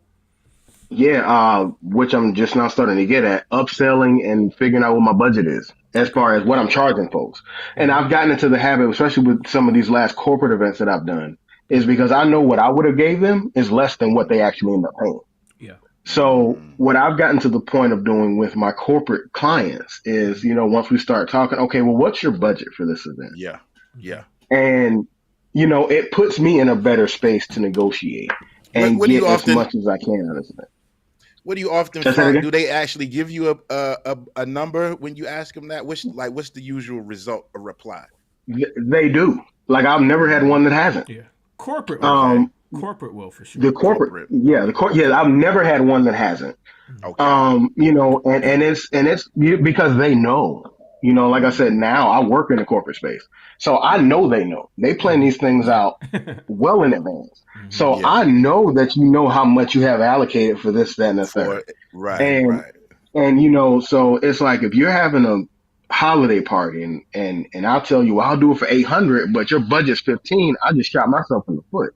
Yeah, which I'm just now starting to get at, upselling and figuring out what my budget is as Okay. far as what I'm charging folks. And I've gotten into the habit, especially with some of these last corporate events that I've done, is because I know what I would have gave them is less than what they actually end up paying. Yeah. So what I've gotten to the point of doing with my corporate clients is, once we start talking, okay, well, what's your budget for this event? Yeah. Yeah. And, it puts me in a better space to negotiate and What do get you as often much as I can out of this event. What do you often Say that find? again? Do they actually give you a number when you ask them that? What's the usual result or reply? They do. Like I've never had one that hasn't. Yeah. Corporate will. Okay. Corporate will for sure. The corporate, yeah, yeah, I've never had one that hasn't. Okay. And it's because they know. Like I said, now I work in the corporate space, so I know they know. They plan these things out well in advance. So Yeah. I know that how much you have allocated for this, that, and the third. Right. And Right. and so it's like if you're having a holiday party and I'll tell you, well, I'll do it for 800, but your budget's 15, I just shot myself in the foot.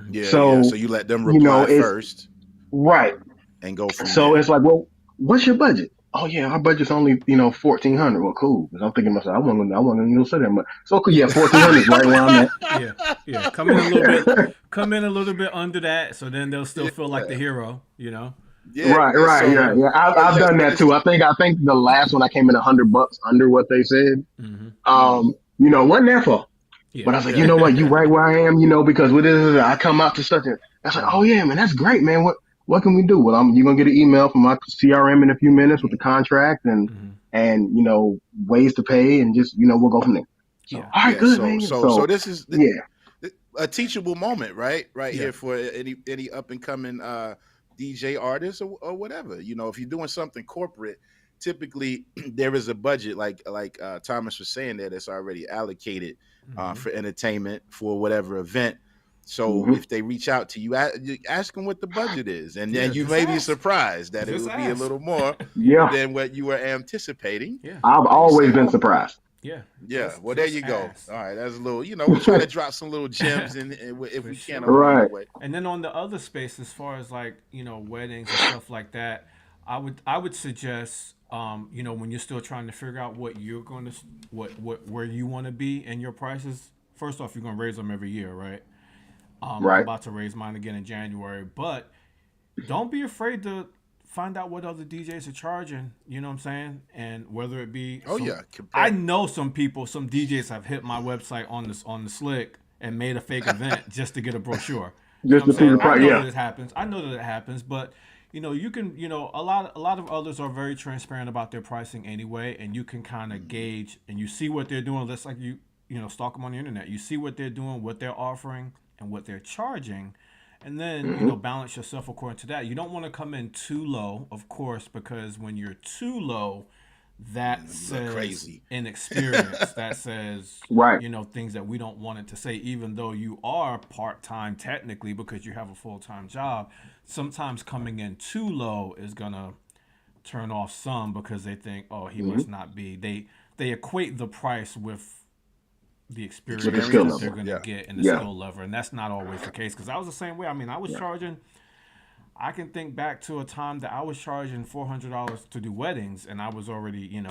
Yeah. So, Yeah. So you let them reply it's first right. and go from So there. it's like, well, what's your budget? Oh yeah, our budget's only 1,400. Well, cool. Because I'm thinking to myself, I want to say that much. So cool, yeah, 1,400 is right where I'm at. Yeah. Come in a little bit under that, so then they'll still feel like the hero. Yeah. Right, So, yeah. I've done that too. I think the last one I came in $100 under what they said. Wasn't their fault. Yeah. But I was like, you know what, you right where I am, because with this, I come out to such a. I was like, oh yeah, man, that's great, man. What can we do? Well, you're gonna get an email from my CRM in a few minutes with the contract and ways to pay, and just we'll go from there. So, all right, good, man. So this is yeah, a teachable moment, right? Right Yeah. here for any up and coming DJ artists or whatever. If you're doing something corporate, typically there is a budget, like Thomas was saying, that it's already allocated for entertainment for whatever event. So if they reach out to you, ask them what the budget is, and then you may be surprised that it would be a little more than what you were anticipating. Yeah. I've always been surprised. Yeah. Yeah. Well, there you go. Ask. All right. That's a little, we try to drop some little gems in if we can. Right. And then on the other space, as far as like, weddings and stuff like that, I would suggest, when you're still trying to figure out what you're going to, where you want to be in your prices, first off, you're going to raise them every year, right? Right. I'm about to raise mine again in January, but don't be afraid to find out what other DJs are charging. You know what I'm saying? And whether it be, I know some DJs have hit my website on the slick and made a fake event just to get a brochure. Just to see the price. I know Yeah. that it happens. I know that it happens, but you can, a lot of others are very transparent about their pricing anyway, and you can kind of gauge and you see what they're doing. That's like you stalk them on the internet. You see what they're doing, what they're offering, and what they're charging, and then balance yourself according to that. You don't want to come in too low, of course, because when you're too low, that says crazy inexperience. That says right. Things that we don't want it to say, even though you are part-time technically because you have a full-time job. Sometimes coming in too low is gonna turn off some because they think, oh, he must not be. They equate the price with the experience the that they're going to get in the skill level, and that's not always the case, because I was the same way. I mean, I was charging, I can think back to a time that I was charging $400 to do weddings, and I was already,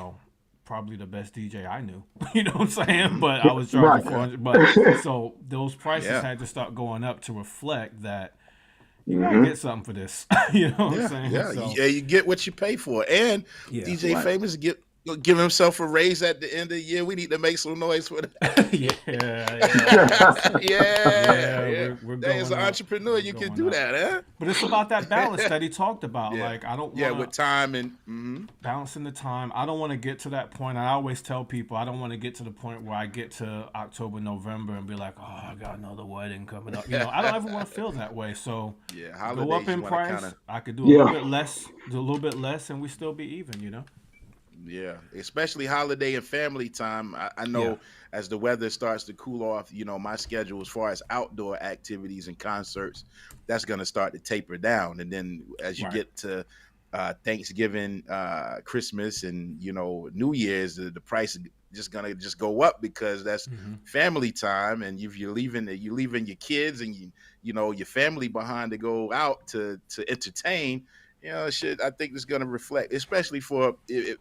probably the best DJ I knew. You know what I'm saying? But I was charging $400. But so those prices had to start going up to reflect that you gotta get something for this. You know what I'm saying? Yeah, So, you get what you pay for. And DJ Famous give himself a raise at the end of the year. We need to make some noise for that. yeah. Yeah. We're whatever Hey, as an entrepreneur, you can do that, huh? But it's about that balance that he talked about. Yeah. Like, I don't want with time and balancing the time. I don't want to get to that point. I always tell people I don't want to get to the point where I get to October, November and be like, oh, I got another wedding coming up. You know, I don't ever want to feel that way. So go up in price. I could do a little bit less, and we still be even. You know. Yeah, especially holiday and family time. I know as the weather starts to cool off, you know, my schedule as far as outdoor activities and concerts, that's going to start to taper down. And then as you get to Thanksgiving, Christmas, and, you know, New Year's, the price is just going to go up because that's family time. And if you're leaving your kids and, you know, your family behind to go out to entertain, you know, I think it's going to reflect, especially for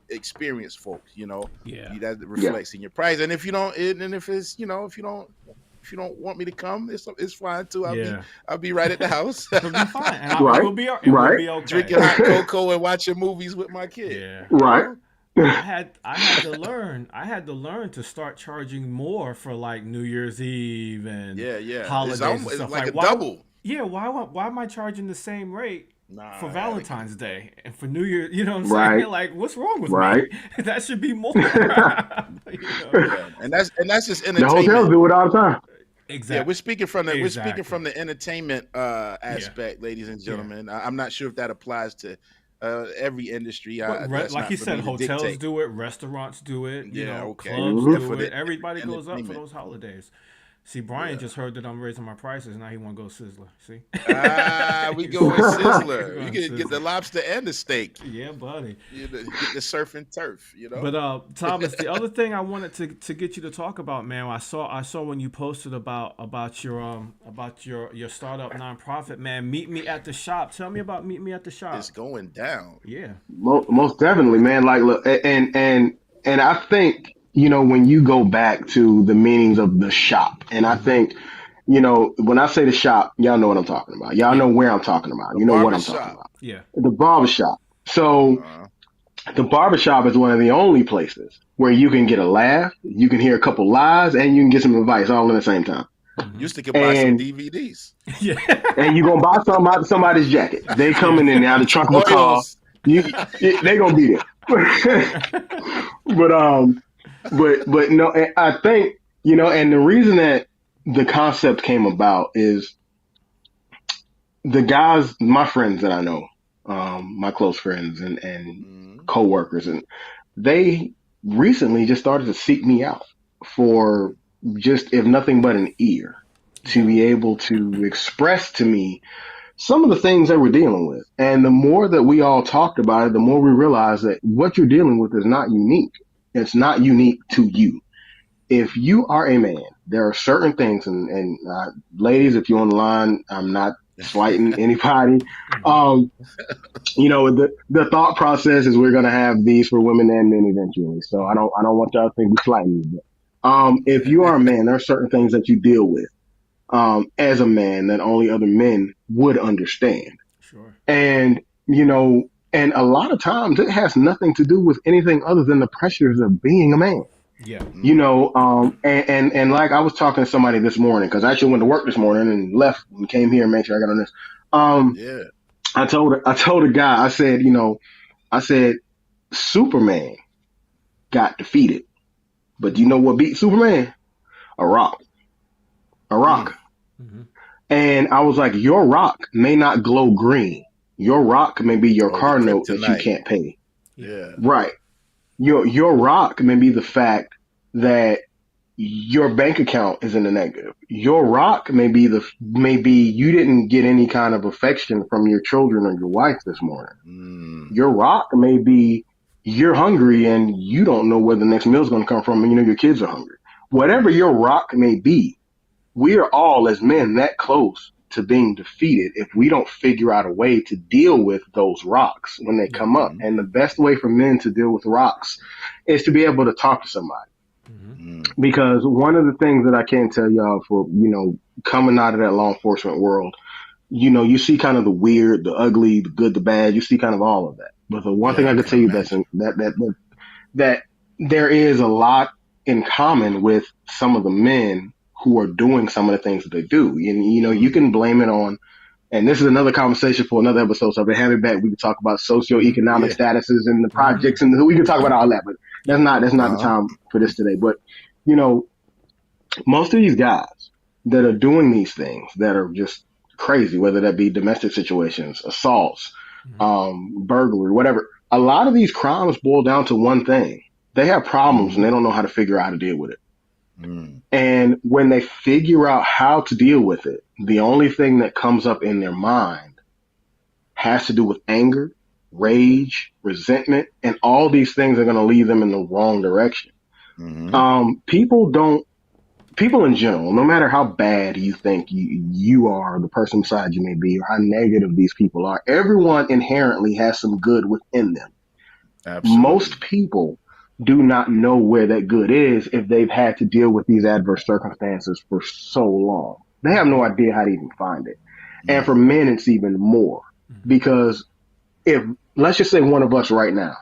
experienced folks, you know, that reflects in your price. And if you don't, and if it's, you know, if you don't want me to come, it's fine too. I'll be right at the house. It'll be fine. And we'll be okay. Drinking hot cocoa and watching movies with my kid. Yeah. Right. I had to learn to start charging more for like New Year's Eve and holidays and stuff. It's like a double. Yeah, why am I charging the same rate for Valentine's Day and for New Year? You know what I'm saying? Like, what's wrong with me? That should be more. You know? And that's just entertainment. The hotels do it all the time. Exactly. Yeah, we're speaking from the entertainment aspect, ladies and gentlemen. I'm not sure if that applies to every industry. Like you said, hotels do it, restaurants do it, you know, clubs do it. Everybody goes up for those holidays. See, Brian just heard that I'm raising my prices. Now he want to go Sizzler. See? We go with Sizzler. You can get the lobster and the steak. Yeah, buddy. You get the surf and turf, you know? But, Thomas, the other thing I wanted to get you to talk about, man, I saw when you posted about your startup nonprofit, man, Meet Me at the Shop. Tell me about Meet Me at the Shop. It's going down. Yeah. Most definitely, man. Like, look, and I think, you know, when you go back to the meanings of the shop, and I think, you know, when I say the shop, y'all know what I'm talking about. Y'all know where I'm talking about. You know what I'm talking about. Yeah. The barbershop. So the barbershop is one of the only places where you can get a laugh, you can hear a couple lies, and you can get some advice all in the same time. Used to buy some DVDs. Yeah. And you're going to buy something out of somebody's jacket. They coming in out of the trunk of a car. They going to be there. But no, I think, you know, and the reason that the concept came about is the guys, my friends that I know, my close friends and coworkers, and they recently just started to seek me out for just, if nothing but an ear, to be able to express to me some of the things that we're dealing with. And the more that we all talked about it, the more we realized that what you're dealing with is not unique. It's not unique to you. If you are a man, there are certain things, and ladies, if you're on the line, I'm not slighting anybody. You know, the thought process is we're going to have these for women and men eventually. So I don't want y'all to think we're slighting you. But if you are a man, there are certain things that you deal with as a man that only other men would understand. Sure. And, you know, and a lot of times it has nothing to do with anything other than the pressures of being a man. Yeah. You know, and like I was talking to somebody this morning, because I actually went to work this morning and left and came here and made sure I got on this. I told a guy, I said, Superman got defeated. But you know what beat Superman? A rock. Mm-hmm. And I was like, your rock may not glow green. Your rock may be your car note that you can't pay. Yeah. Right. Your rock may be the fact that your bank account is in the negative. Your rock may be you didn't get any kind of affection from your children or your wife this morning. Your rock may be you're hungry and you don't know where the next meal is going to come from, and you know your kids are hungry. Whatever your rock may be, we are all as men that close to being defeated if we don't figure out a way to deal with those rocks when they come up. And the best way for men to deal with rocks is to be able to talk to somebody. Because one of the things that I can tell y'all, for, you know, coming out of that law enforcement world, you know, you see kind of the weird, the ugly, the good, the bad, you see kind of all of that. But the one thing I could tell you that there is a lot in common with some of the men who are doing some of the things that they do. And, you know, you can blame it on, and this is another conversation for another episode. So I've been having back. We can talk about socioeconomic statuses and the projects, and we can talk about all that. But that's not the time for this today. But you know, most of these guys that are doing these things that are just crazy, whether that be domestic situations, assaults, burglary, whatever. A lot of these crimes boil down to one thing: they have problems and they don't know how to figure out how to deal with it. And when they figure out how to deal with it, the only thing that comes up in their mind has to do with anger, rage, resentment, and all these things are going to lead them in the wrong direction. People in general, no matter how bad you think you are, the person beside you may be, or how negative these people are, everyone inherently has some good within them. Absolutely. Most people do not know where that good is if they've had to deal with these adverse circumstances for so long. They have no idea how to even find it. And for men, it's even more. Because if, let's just say one of us right now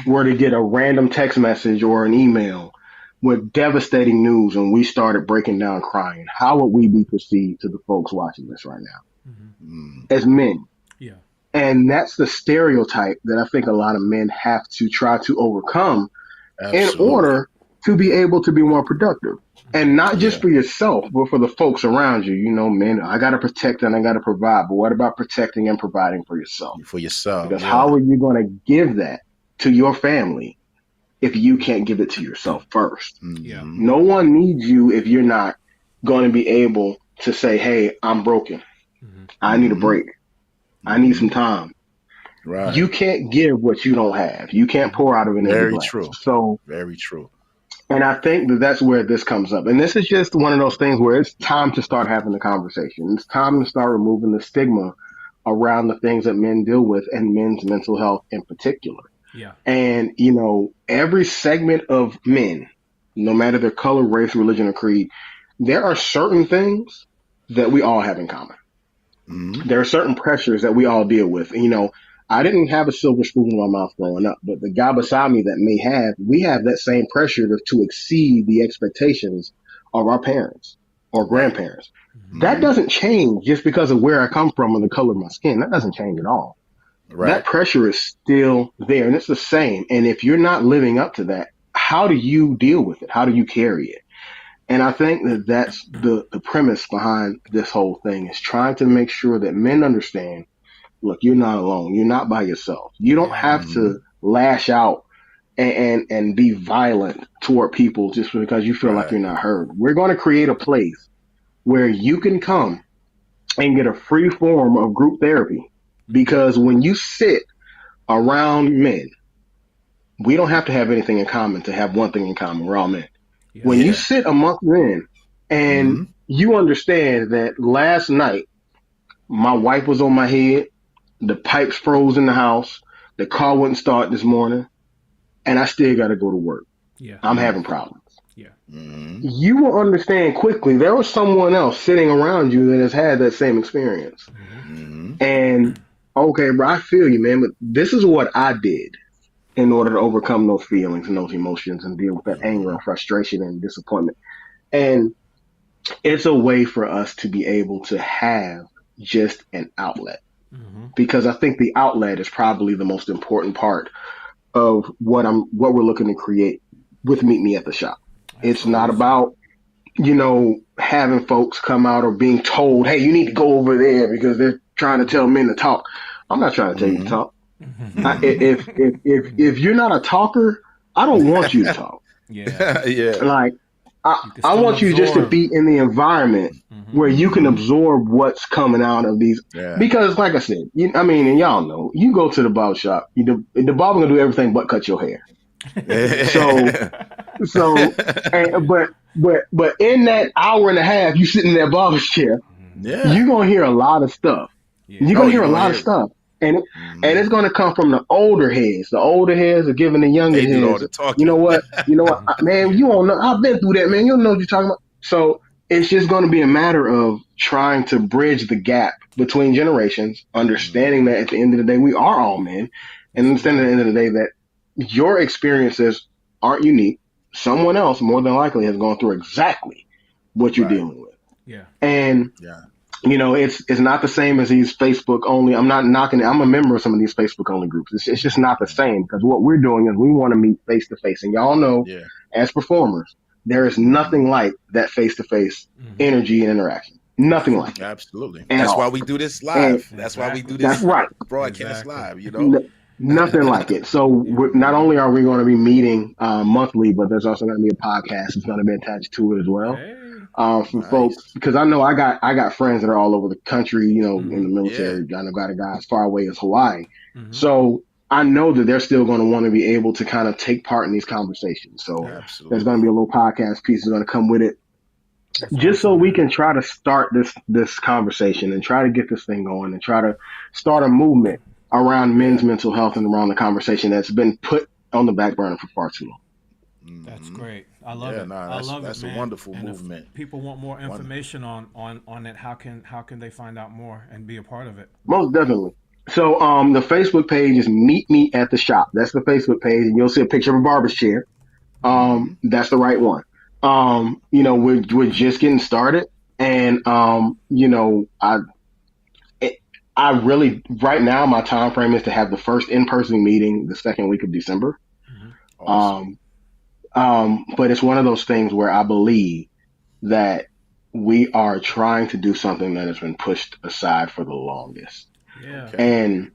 were to get a random text message or an email with devastating news and we started breaking down crying, how would we be perceived to the folks watching this right now? As men. Yeah. And that's the stereotype that I think a lot of men have to try to overcome in order to be able to be more productive. And not just for yourself, but for the folks around you. You know, men, I got to protect and I got to provide. But what about protecting and providing for yourself? For yourself. Because how are you going to give that to your family if you can't give it to yourself first? No one needs you if you're not going to be able to say, hey, I'm broken. I need a break. I need some time. Right. You can't give what you don't have. You can't pour out of an empty glass. Very true. So very true. And I think that that's where this comes up. And this is just one of those things where it's time to start having the conversation. It's time to start removing the stigma around the things that men deal with and men's mental health in particular. Yeah. And, you know, every segment of men, no matter their color, race, religion, or creed, there are certain things that we all have in common. There are certain pressures that we all deal with. And, you know, I didn't have a silver spoon in my mouth growing up, but the guy beside me that may have, we have that same pressure to exceed the expectations of our parents or grandparents. That doesn't change just because of where I come from and the color of my skin. That doesn't change at all. Right. That pressure is still there, and it's the same. And if you're not living up to that, how do you deal with it? How do you carry it? And I think that that's the premise behind this whole thing, is trying to make sure that men understand, look, you're not alone. You're not by yourself. You don't have to lash out and be violent toward people just because you feel like you're not heard. We're going to create a place where you can come and get a free form of group therapy. Because when you sit around men, we don't have to have anything in common to have one thing in common. We're all men. Yeah. When you sit amongst men and you understand that last night, my wife was on my head, the pipes froze in the house, the car wouldn't start this morning, and I still got to go to work. Yeah. I'm having problems. Yeah. You will understand quickly there was someone else sitting around you that has had that same experience. And okay, bro, I feel you, man, but this is what I did in order to overcome those feelings and those emotions and deal with that anger and frustration and disappointment. And it's a way for us to be able to have just an outlet. Because I think the outlet is probably the most important part of what we're looking to create with Meet Me at the Shop. It's not about, you know, having folks come out or being told, hey, you need to go over there because they're trying to tell men to talk. I'm not trying to tell you to talk. If you're not a talker, I don't want you to talk. Like I want you just to be in the environment where you can absorb what's coming out of these. Because, like I said, and y'all know, you go to the barber shop, the barber gonna do everything but cut your hair. But in that hour and a half you sit in that barber chair, you're gonna hear a lot of stuff. You're gonna hear a lot of stuff. And it's going to come from the older heads. The older heads are giving the younger heads. You know what, man, you don't know. I've been through that, man. You don't know what you're talking about. So it's just going to be a matter of trying to bridge the gap between generations, understanding that at the end of the day, we are all men, and understanding at the end of the day that your experiences aren't unique. Someone else, more than likely, has gone through exactly what you're Right. dealing with. Yeah. And Yeah. you know, it's not the same as these Facebook only. I'm not knocking it. I'm a member of some of these Facebook only groups. It's just not the same, because what we're doing is we want to meet face to face. And y'all know, Yeah. as performers, there is nothing like that face to face energy and interaction. Nothing like it Absolutely. at That's why all. we do this And live. That's why we do that's this right. broadcast Exactly. live, you know? Nothing like it. So not only are we going to be meeting monthly, but there's also going to be a podcast that's going to be attached to it as well. Hey. For folks, Nice. because I know I got friends that are all over the country, you know, in the Yeah. military. I know got a guy as far away as Hawaii. So I know that they're still going to want to be able to kind of take part in these conversations. So there's going to be a little podcast piece that's going to come with it, just so we can try to start this conversation and try to get this thing going and try to start a movement around men's mental health and around the conversation that's been put on the back burner for far too long. That's great. I love it. Nah, I love that's it, man. a wonderful and movement. If people want more information on it, how can they find out more and be a part of it? Most definitely. So the Facebook page is Meet Me at the Shop. That's the Facebook page, and you'll see a picture of a barber's chair. That's the right one. You know, we're just getting started, and you know, I really right now my time frame is to have the first in-person meeting the second week of December. Awesome. But it's one of those things where I believe that we are trying to do something that has been pushed aside for the longest. Yeah. And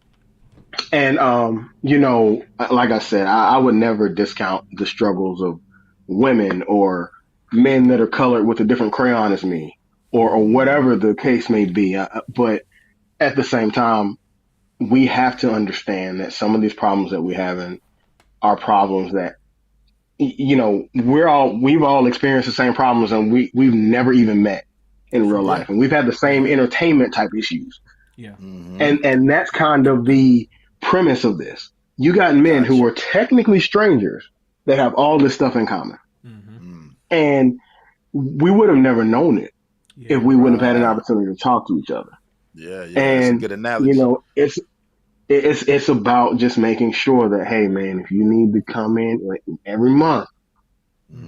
you know, like I said, I would never discount the struggles of women or men that are colored with a different crayon as me, or whatever the case may be. But at the same time, we have to understand that some of these problems that we're having are problems that, you know, we've all experienced the same problems, and we've never even met in real life, and we've had the same entertainment type issues. Yeah. And that's kind of the premise of this. You got men who are technically strangers that have all this stuff in common. And we would have never known it if we wouldn't have had an opportunity to talk to each other. Yeah, And that's a good analogy. you know, it's about just making sure that, hey man, if you need to come in every month,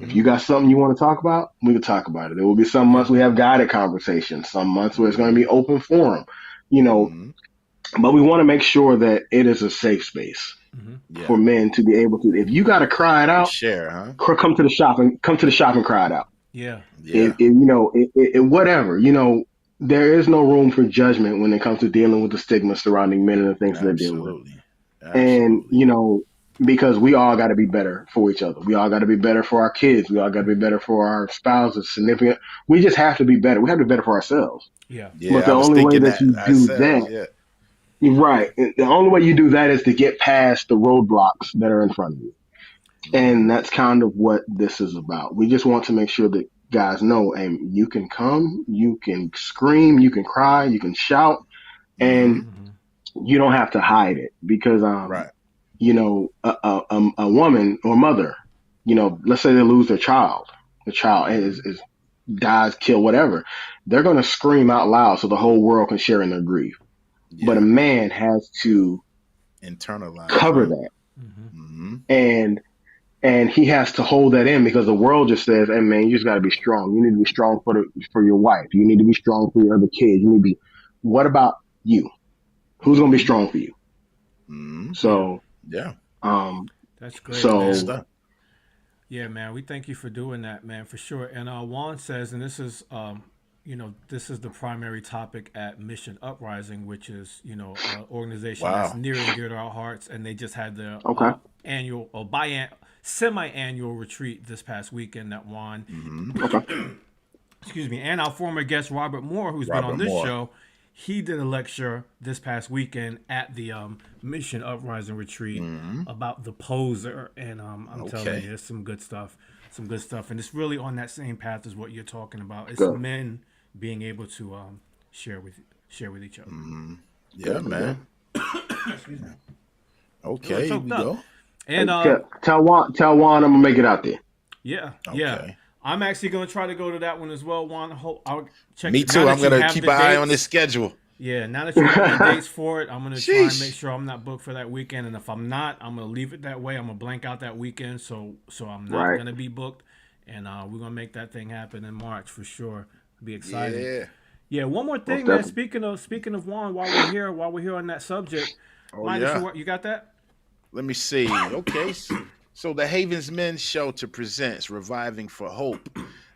if you got something you want to talk about, we can talk about it. There will be some months we have guided conversations, some months where it's going to be open forum, you know, but we want to make sure that it is a safe space for men to be able to, if you got to cry it out, share, huh? come to the shop and cry it out. Yeah. You know, whatever, you know, there is no room for judgment when it comes to dealing with the stigma surrounding men and the things they deal with. And, you know, because we all got to be better for each other. We all got to be better for our kids. We all got to be better for our spouses, significant. We just have to be better. We have to be better for ourselves. Yeah. But the only way that you do that, right, the only way you do that is to get past the roadblocks that are in front of you. And that's kind of what this is about. We just want to make sure that guys know, and you can come, you can scream, you can cry, you can shout, and you don't have to hide it, because you know, a woman or mother, you know, let's say they lose their child, the child is dies, killed, whatever, they're going to scream out loud so the whole world can share in their grief. But a man has to internalize, cover that, and he has to hold that in, because the world just says, hey man, you just got to be strong. You need to be strong for your wife. You need to be strong for your other kids. You need to be, what about you? Who's going to be strong for you? So, that's great. So, yeah, man, we thank you for doing that, man, for sure. And Juan says, and this is, you know, this is the primary topic at Mission Uprising, which is, you know, an organization that's near and dear to our hearts. And they just had their annual or semi-annual retreat this past weekend that Juan, excuse me, and our former guest Robert Moore, who's been on this show, he did a lecture this past weekend at the Mission Uprising retreat about the poser, and I'm telling you, it's some good stuff, and it's really on that same path as what you're talking about. It's men being able to share with each other. Yeah, man. Excuse me. Okay, here we go. And tell Juan I'm gonna make it out there. Yeah, yeah. I'm actually gonna try to go to that one as well. Juan, I'll check. Me too. I'm gonna keep an eye on this schedule. Yeah, now that you have the dates for it, I'm gonna try and make sure I'm not booked for that weekend. And if I'm not, I'm gonna leave it that way. I'm gonna blank out that weekend, so I'm not gonna be booked. and we're gonna make that thing happen in March for sure. Be exciting. Yeah. Yeah. One more thing, man. Speaking of Juan, while we're here on that subject, Oh mind yeah. if you got that? Let me see. Okay. So the Havens Men's Shelter presents Reviving for Hope.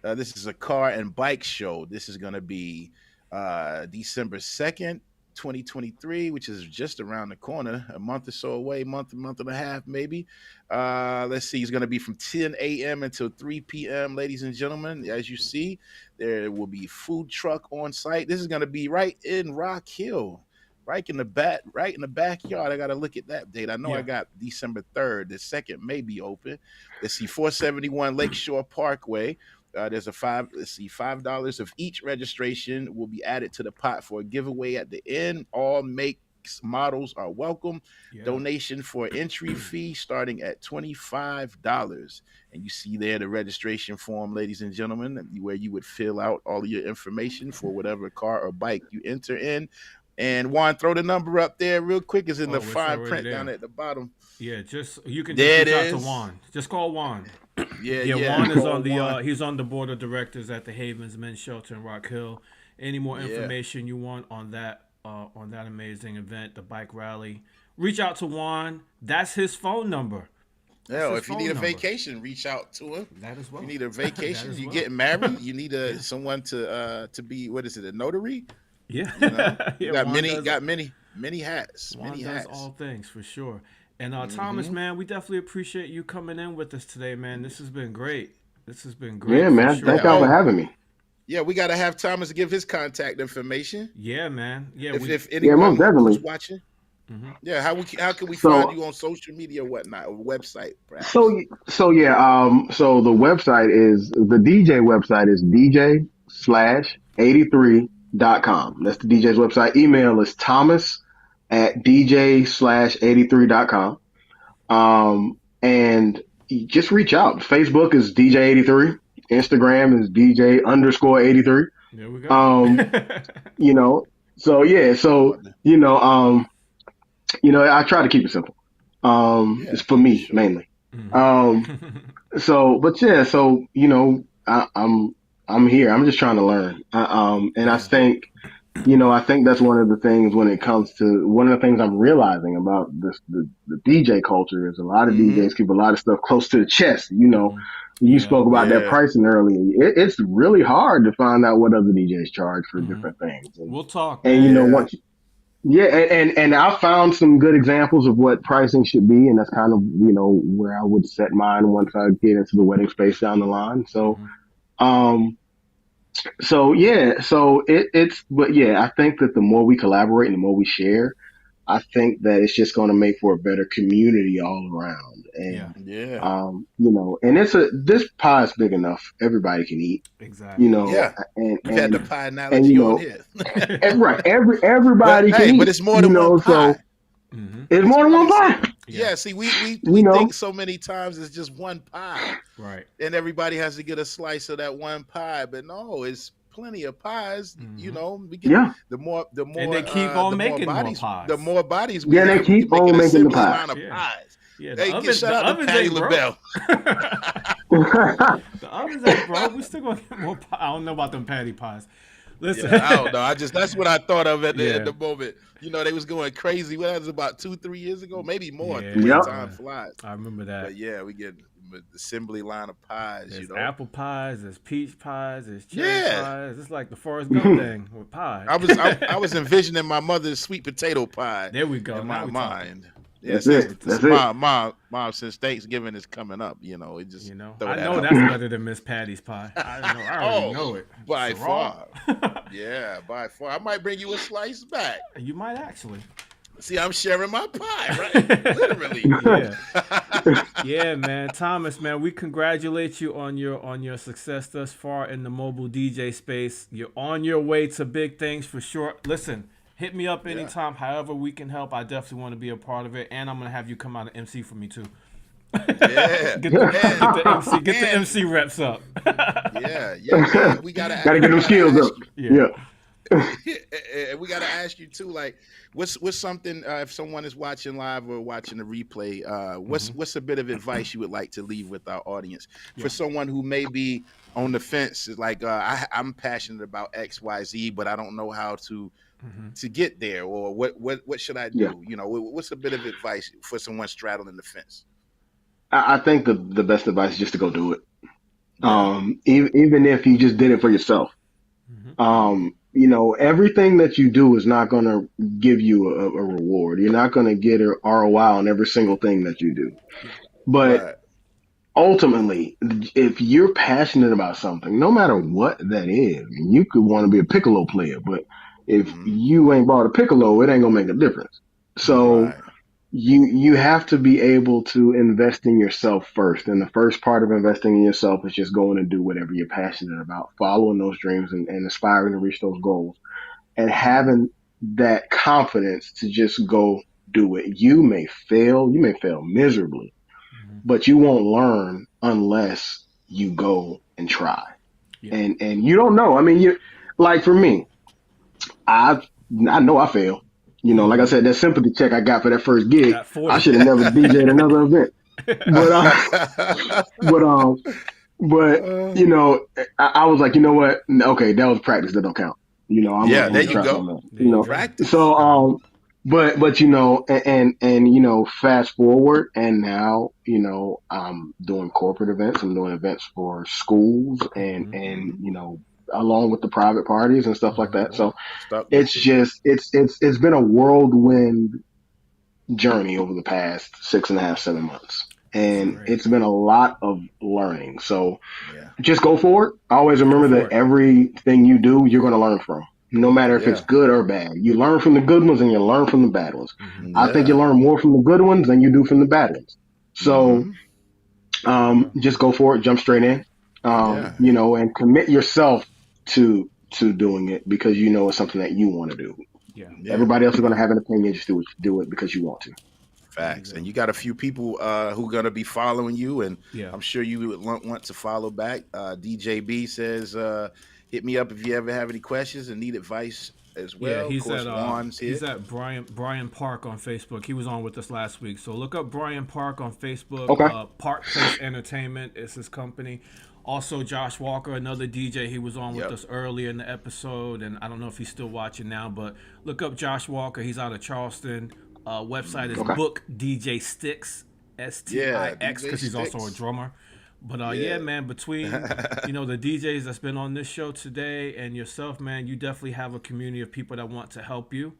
This is a car and bike show. This is going to be December 2nd, 2023, which is just around the corner, a month or so away, month and a half, maybe. Let's see. It's going to be from 10 a.m. until 3 p.m., ladies and gentlemen. As you see, there will be food truck on site. This is going to be right in Rock Hill. Right in the backyard. I got to look at that date. I know I got December 3rd. The 2nd may be open. Let's see, 471 Lakeshore Parkway. There's $5 of each registration will be added to the pot for a giveaway at the end. All makes, models are welcome. Yeah. Donation for entry fee starting at $25. And you see there the registration form, ladies and gentlemen, where you would fill out all of your information for whatever car or bike you enter in. And Juan, throw the number up there real quick. It's in the fine print down at the bottom. Yeah, you can just reach out to Juan. Just call Juan. Yeah. Juan is on the he's on the board of directors at the Havens Men's Shelter in Rock Hill. Any more information you want on that amazing event, the bike rally, reach out to Juan. That's his phone number. Yeah, if you need a vacation, reach out to him. That as well. You need a vacation. You getting married. You need someone to be, what is it, a notary? Yeah, you know? got many hats. Juan does all things for sure. And Thomas, man, we definitely appreciate you coming in with us today, man. This has been great. Yeah, man. Sure. Thank y'all for having me. Yeah, we got to have Thomas give his contact information. Yeah, man. Yeah, if anyone who's watching. Mm-hmm. Yeah, how can we find you on social media or whatnot, or website perhaps? So the website is, the DJ website is DJ/83.com. That's the DJ's website. Email is Thomas@DJ/83.com. And just reach out. Facebook is DJ83. Instagram is DJ_83. There we go. I try to keep it simple. It's for me mainly. Mm-hmm. I'm here. I'm just trying to learn. I think that's one of the things when it comes to, one of the things I'm realizing about the DJ culture is a lot of DJs keep a lot of stuff close to the chest. You spoke about that pricing earlier. It's really hard to find out what other DJs charge for different things. And, we'll talk. And and I found some good examples of what pricing should be, and that's kind of where I would set mine once I get into the wedding space down the line. So, I think that the more we collaborate and the more we share, I think that it's just going to make for a better community all around. And and this pie is big enough, everybody can eat. Exactly. And we've had the pie analogy on here. Right. Everybody can eat. But it's more than one pie. So it's more than one pie. Yeah. See, we think so many times it's just one pie. Right. And everybody has to get a slice of that one pie. But no, it's plenty of pies. We get the more and they keep on making more pies. The more bodies we have, they keep on making the pies. Pies. Yeah, hey, shout out to Patty LaBelle. The ovens ain't broke. We still gonna get more pie. I don't know about them patty pies. Listen, I don't know. That's what I thought of at the moment. They was going crazy. That was about 2-3 years ago, maybe more. Time flies. I remember that. But yeah, we get the assembly line of pies. There's apple pies, there's peach pies, there's cherry pies. It's like the Forrest Gump thing with pie. I was envisioning my mother's sweet potato pie. There we go. In my mind. That's it. Mom, since Thanksgiving is coming up, it just I know that's better than Miss Patty's pie. I already know it. By far. Yeah, by far. I might bring you a slice back. You might actually. See, I'm sharing my pie, right? Literally. Yeah, man. Thomas, man, we congratulate you on your success thus far in the mobile DJ space. You're on your way to big things for sure. Listen, hit me up anytime, however we can help. I definitely want to be a part of it, and I'm gonna have you come out and MC for me too. Yeah, get the MC reps up. We gotta get them skills up. Yeah. we got to ask you too, like, what's something if someone is watching live or watching the replay, what's a bit of advice you would like to leave with our audience for someone who may be on the fence, is like, I'm passionate about X, Y, Z, but I don't know how to get there, or what should I do? Yeah. You know, what's a bit of advice for someone straddling the fence? I think the best advice is just to go do it. Yeah. Even if you just did it for yourself. You know, everything that you do is not going to give you a reward. You're not going to get an ROI on every single thing that you do. But Right. ultimately, if you're passionate about something, no matter what that is, you could want to be a piccolo player, but if you ain't bought a piccolo, it ain't gonna make a difference. So Right. you have to be able to invest in yourself first. And the first part of investing in yourself is just going to do whatever you're passionate about, following those dreams and aspiring to reach those goals and having that confidence to just go do it. You may fail miserably, but you won't learn unless you go and try. And you don't know. I mean, you like for me, I know I failed. You know, like I said, that sympathy check I got for that first gig, I should have never DJ'd another event. But you know, I was like, you know what? Okay, that was practice. That don't count. You know, I'm there gonna you try go. something else. You know, Practice. so but you know, and you know, fast forward, and now you know, I'm doing corporate events. I'm doing events for schools, and you know, along with the private parties and stuff like that. So it's just it's been a whirlwind journey over the past 6.5, 7 months. And it's been a lot of learning. So just go for it. Always remember that everything you do, you're going to learn from, no matter if it's good or bad. You learn from the good ones and you learn from the bad ones. I think you learn more from the good ones than you do from the bad ones. So just go for it. Jump straight in, you know, and commit yourself to doing it because you know it's something that you want to do. Everybody else is going to have an opinion. Just do it because you want to. Facts. And you got a few people who are going to be following you, and I'm sure you would want to follow back. DJ B says, hit me up if you ever have any questions and need advice as well. Yeah, of course, Juan's here. He's at Brian Park on Facebook. He was on with us last week. So look up Brian Park on Facebook. Okay. Park Place Entertainment is his company. Also, Josh Walker, another DJ, he was on with us earlier in the episode, and I don't know if he's still watching now, but look up Josh Walker. He's out of Charleston. Website is Book DJ Sticks, STIX, because he's also a drummer. But yeah, man, between you know the DJs that's been on this show today and yourself, man, you definitely have a community of people that want to help you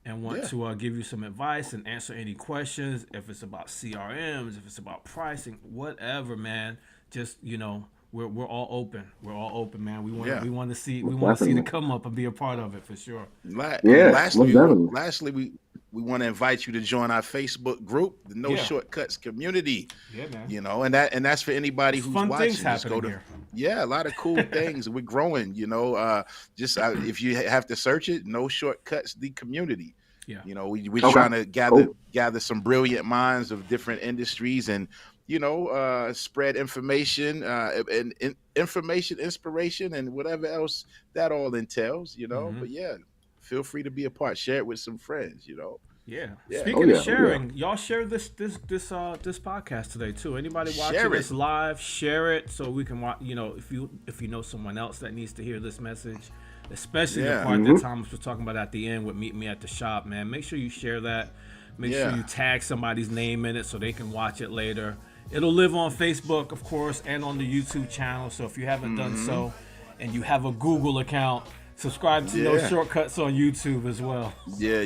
and want to give you some advice and answer any questions. If it's about CRMs, if it's about pricing, whatever, man. Just you know. We're all open. We're all open, man. We want to see the come up and be a part of it for sure. Lastly, we want to invite you to join our Facebook group, the No Shortcuts community. Yeah, man. You know, and that's for anybody who's watching. Things happening here. A lot of cool things. We're growing. You know, if you have to search it, No Shortcuts the community. Yeah. You know, we're trying to gather some brilliant minds of different industries and. You know, spread information and information, inspiration, and whatever else that all entails. You know, but yeah, feel free to be a part. Share it with some friends. You know. Yeah. Speaking of sharing, y'all share this podcast today too. Anybody watching this live, share it so we can watch. You know, if you know someone else that needs to hear this message, especially the part that Thomas was talking about at the end with Meet Me at the Shop, man. Make sure you share that. Make sure you tag somebody's name in it so they can watch it later. It'll live on Facebook, of course, and on the YouTube channel. So if you haven't done so, and you have a Google account, subscribe to No Shortcuts on YouTube as well. Yeah.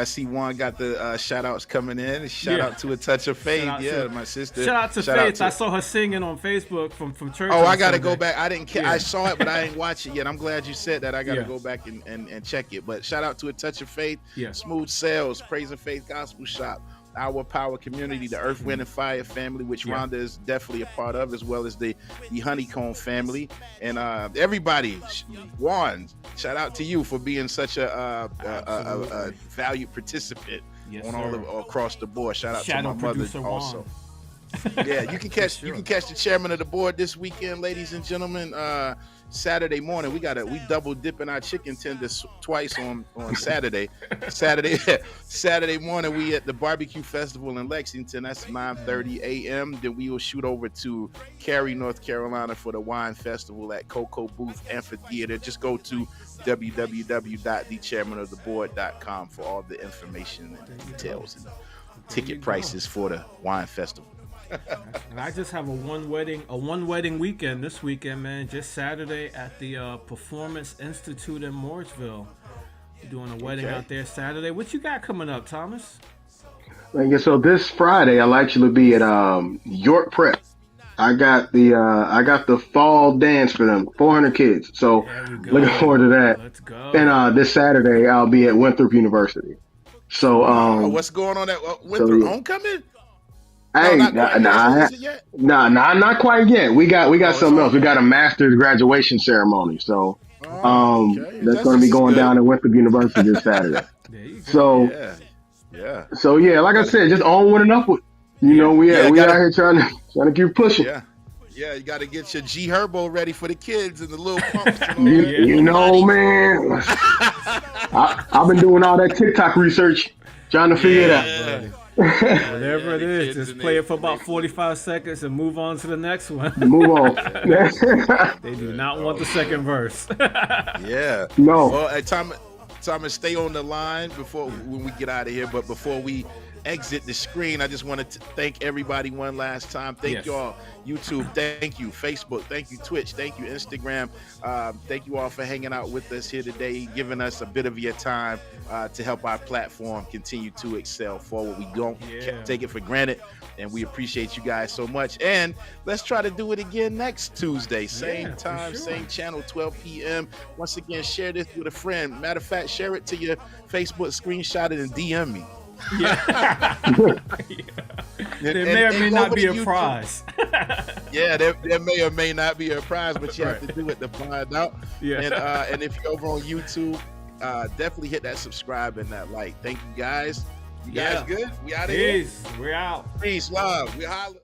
I see Juan got the shout outs coming in. Shout out to A Touch of Faith. My sister. Shout out to Faith. I saw her singing on Facebook from church. Oh, I got to go back. I didn't. I saw it, but I didn't watch it yet. I'm glad you said that. I got to go back and check it. But shout out to A Touch of Faith. Smooth Sales, Praise and Faith Gospel Shop. Our Power Community, the Earth, Wind, and Fire family, which Rhonda is definitely a part of, as well as the Honeycomb family. And everybody, Juan, shout out to you for being such a valued participant on all across the board. Shout out to my mother also. Yeah, you can catch the chairman of the board this weekend, ladies and gentlemen. Saturday morning, we double dipping our chicken tenders twice on Saturday. Saturday morning, we at the barbecue festival in Lexington. That's 9:30 a.m. Then we will shoot over to Cary, North Carolina for the wine festival at Cocoa Booth Amphitheater. Just go to www.thechairmanoftheboard.com for all the information and details and ticket prices for the wine festival. And I just have a one wedding weekend this weekend, man. Just Saturday at the Performance Institute in Mooresville. Doing a wedding out there Saturday. What you got coming up, Thomas? Yeah, so this Friday I'll actually be at York Prep. I got the fall dance for them, 400 kids. So looking forward to that. Let's go. And this Saturday I'll be at Winthrop University. So what's going on at Winthrop Homecoming? Hey, not quite yet. We got something else. We got a master's graduation ceremony. So that's going to be going down at Winthrop University this Saturday. There you go. So So like I said, just on one and up with. We out here trying to keep pushing. Yeah, you got to get your G Herbo ready for the kids and the little pumps. Man. I've been doing all that TikTok research, trying to figure it out. Whatever it is, just play it for about 45 seconds and move on to the next one. Move on. They do not want the second verse. Yeah. No. Well, Thomas, stay on the line when we get out of here. But before we exit the screen, I just want to thank everybody one last time. Thank y'all, YouTube. Thank you, Facebook. Thank you, Twitch. Thank you, Instagram. Thank you all for hanging out with us here today, giving us a bit of your time to help our platform continue to excel forward. We don't take it for granted, and we appreciate you guys so much. And let's try to do it again next Tuesday. Same time, same channel, 12 p.m. Once again, share this with a friend. Matter of fact, share it to your Facebook, screenshot it, and DM me. There may or may not be a prize. There may or may not be a prize, but you have to do it to find out. And if you're over on YouTube, definitely hit that subscribe and that like. Thank you guys. You guys good? We out of here. Peace. We're out. Peace, love. We holla.